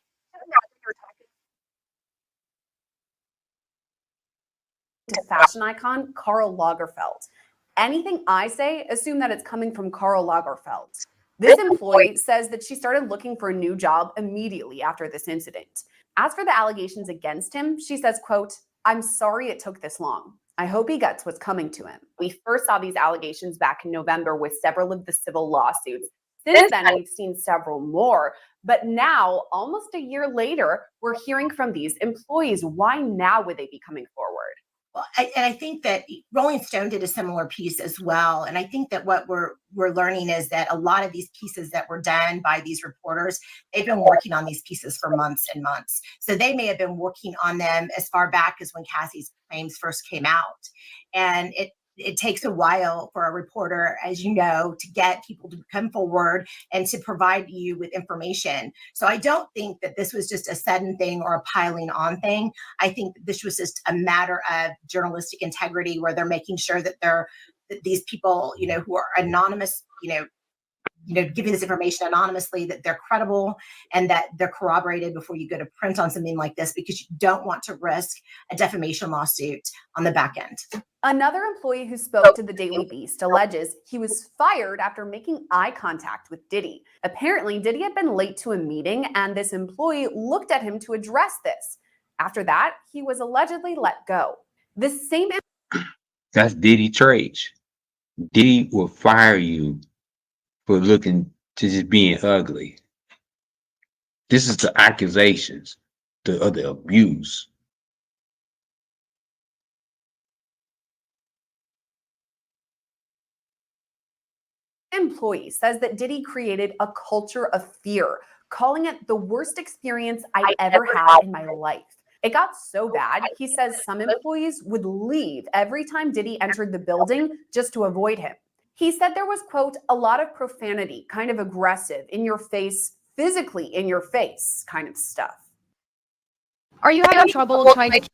to fashion icon Karl Lagerfeld. Anything I say, assume that it's coming from Karl Lagerfeld. This employee says that she started looking for a new job immediately after this incident. As for the allegations against him, she says, quote, "I'm sorry it took this long. I hope he gets what's coming to him." We first saw these allegations back in November with several of the civil lawsuits. Since then, we've seen several more. But now, almost a year later, we're hearing from these employees. Why now would they be coming forward? Well, I think that Rolling Stone did a similar piece as well. And I think that what we're learning is that a lot of these pieces that were done by these reporters, they've been working on these pieces for months and months. So they may have been working on them as far back as when Cassie's claims first came out. And it takes a while for a reporter, as you know, to get people to come forward and to provide you with information. So I don't think that this was just a sudden thing or a piling on thing. I think that this was just a matter of journalistic integrity, where they're making sure that these people, who are anonymous, giving this information anonymously, that they're credible and that they're corroborated before you go to print on something like this, because you don't want to risk a defamation lawsuit on the back end. Another employee who spoke to the Daily Beast alleges he was fired after making eye contact with Diddy. Apparently, Diddy had been late to a meeting, and this employee looked at him to address this. After that, he was allegedly let go. This same That's Diddy trades. Diddy will fire you for looking to just being ugly. This is the accusations, the abuse. employee says that Diddy created a culture of fear, calling it the worst experience I ever had in my life. It got so bad, he says some employees would leave every time Diddy entered the building just to avoid him. He said there was, quote, a lot of profanity, kind of aggressive, in your face, physically in your face kind of stuff. Are you having trouble trying to...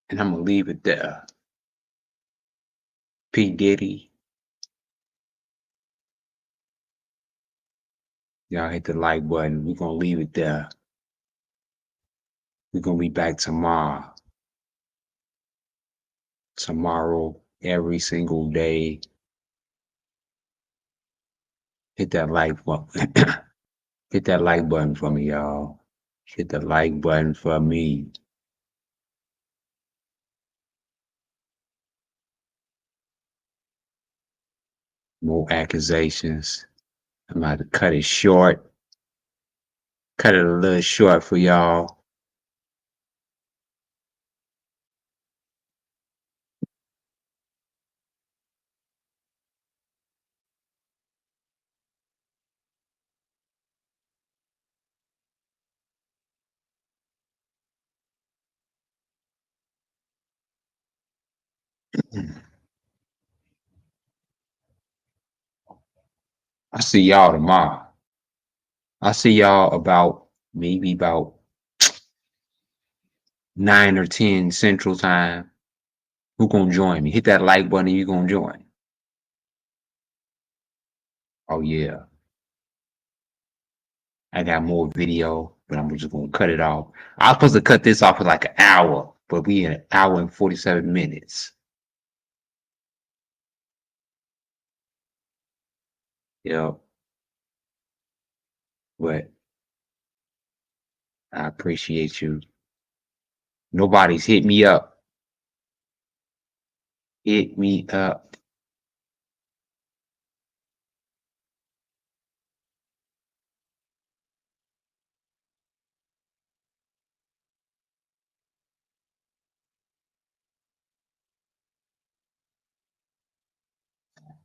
And I'm going to leave it there. P. Diddy. Y'all hit the like button. We're going to leave it there. We're going to be back tomorrow. Tomorrow, every single day. Hit that like button. Hit that like button for me, y'all. Hit the like button for me. More accusations. I'm about to cut it short. Cut it a little short for y'all. I see y'all tomorrow. I see y'all about maybe about 9 or 10 Central Time. Who gonna join me? Hit that like button and you gonna join. Oh yeah. I got more video, but I'm just gonna cut it off. I was supposed to cut this off for like an hour, but we in an hour and 47 minutes. Yep. But I appreciate you. Nobody's hit me up. Hit me up.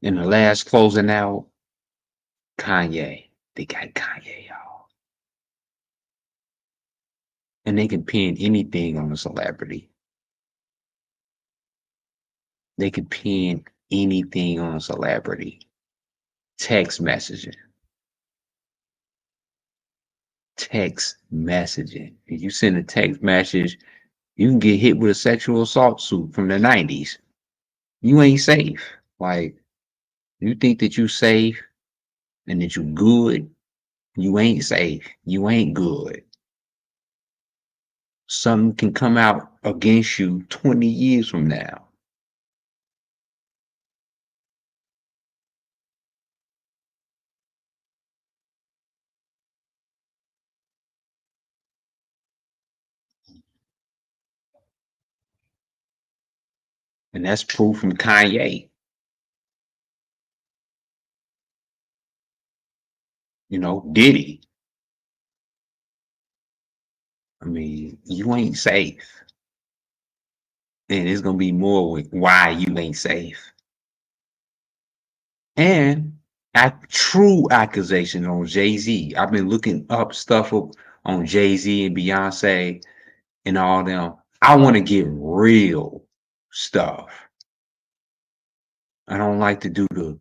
In the last closing out, Kanye. They got Kanye, y'all. And they can pin anything on a celebrity. They could pin anything on a celebrity. Text messaging. Text messaging. If you send a text message, you can get hit with a sexual assault suit from the 90s. You ain't safe. Like, you think that you safe and that you good, you ain't safe. You ain't good. Something can come out against you 20 years from now. And that's proof from Kanye. You know, Diddy. I mean, you ain't safe. And it's going to be more with why you ain't safe. And true accusations on Jay-Z. I've been looking up stuff on Jay-Z and Beyonce and all them. I want to get real stuff. I don't like to do the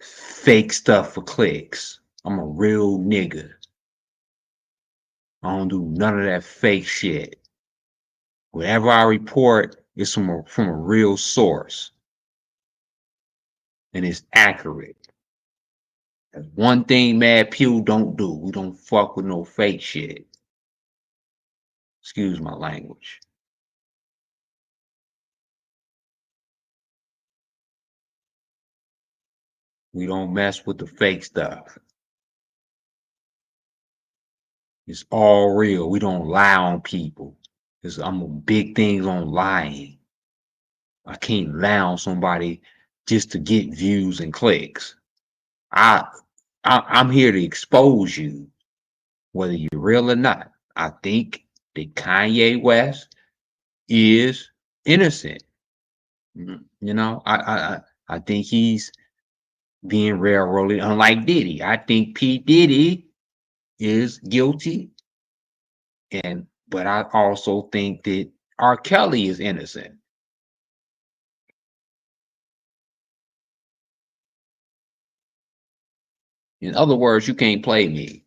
fake stuff for clicks. I'm a real nigga. I don't do none of that fake shit. Whatever I report is from a real source. and it's accurate. That's one thing Mad Pew don't do. We don't fuck with no fake shit. Excuse my language. We don't mess with the fake stuff. It's all real. We don't lie on people. Because I'm a big things on lying. I can't lie on somebody just to get views and clicks. I'm here to expose you, whether you're real or not. I think that Kanye West is innocent. You know, I think he's being railroaded, unlike Diddy. I think P Diddy is guilty, but I also think that R. Kelly is innocent. In other words, you can't play me.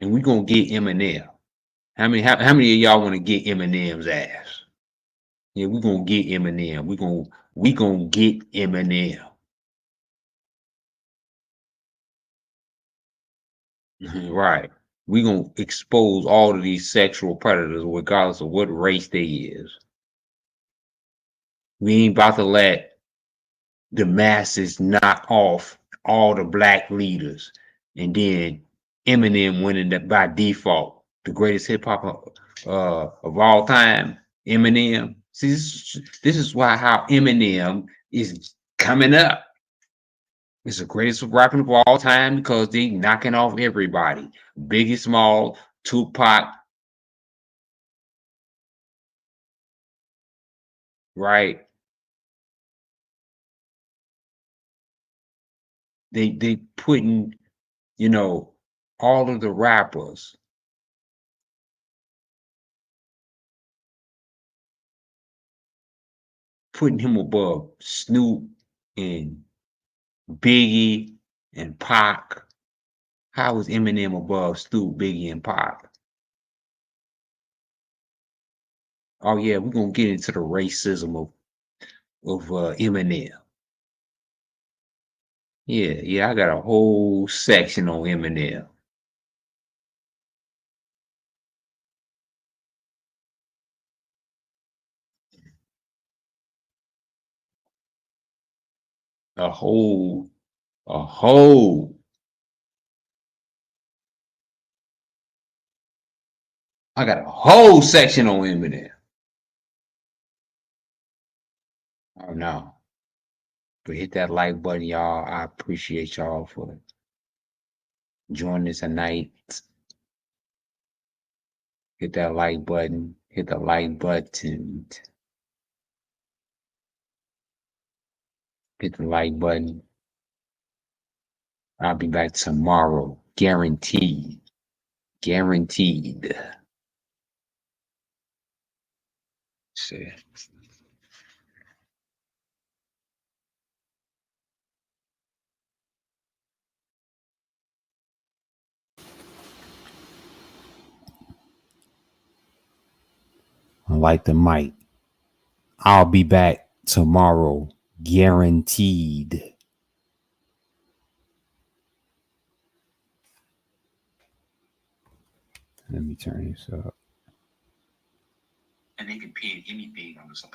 And we're gonna get Eminem. How many of y'all want to get Eminem's ass? Yeah, we're gonna get Eminem. We gonna get Eminem. Right. We're gonna expose all of these sexual predators, regardless of what race they is. We ain't about to let the masses knock off all the black leaders, and then Eminem winning that by default, the greatest hip hop of all time. Eminem. See, this is why how Eminem is coming up. It's the greatest rapping of all time because they knocking off everybody, Biggie Small, Tupac, right? They putting, you know, all of the rappers putting him above Snoop and Biggie and Pac. How is Eminem above Snoop, Biggie, and Pac? Oh yeah, we're gonna get into the racism of Eminem. Yeah, I got a whole section on Eminem. A whole. I got a whole section on Eminem. Oh no. But hit that like button, y'all. I appreciate y'all for joining us tonight. Hit that like button. Hit the like button. Hit the like button. I'll be back tomorrow. Guaranteed. Guaranteed. See. Like the mic. I'll be back tomorrow. Guaranteed. Let me turn this up. And they can pin anything on the side.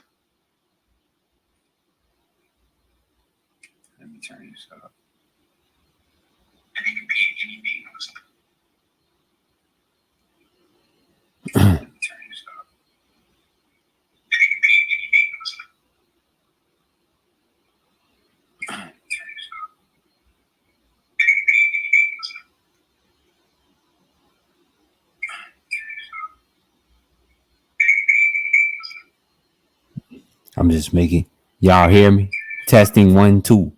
Let me turn this up. And they can pin anything on the side. Let me turn this up. And they can pin anything on the side. Let me turn this up. And they can pin anything on the side. I'm just making y'all hear me. Testing 1 2.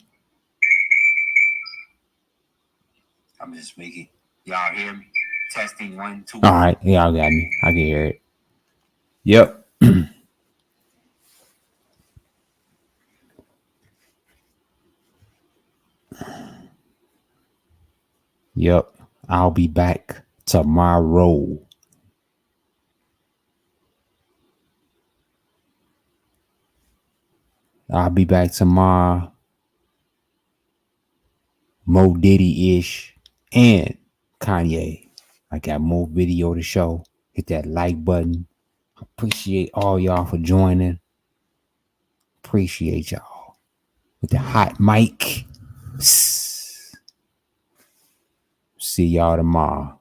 I'm just making y'all hear me. Testing 1 2. All right, y'all got me. I can hear it. Yep. Yep. I'll be back tomorrow. I'll be back tomorrow. Mo Diddy-ish and Kanye. I got more video to show. Hit that like button. Appreciate all y'all for joining. Appreciate y'all. With the hot mic. See y'all tomorrow.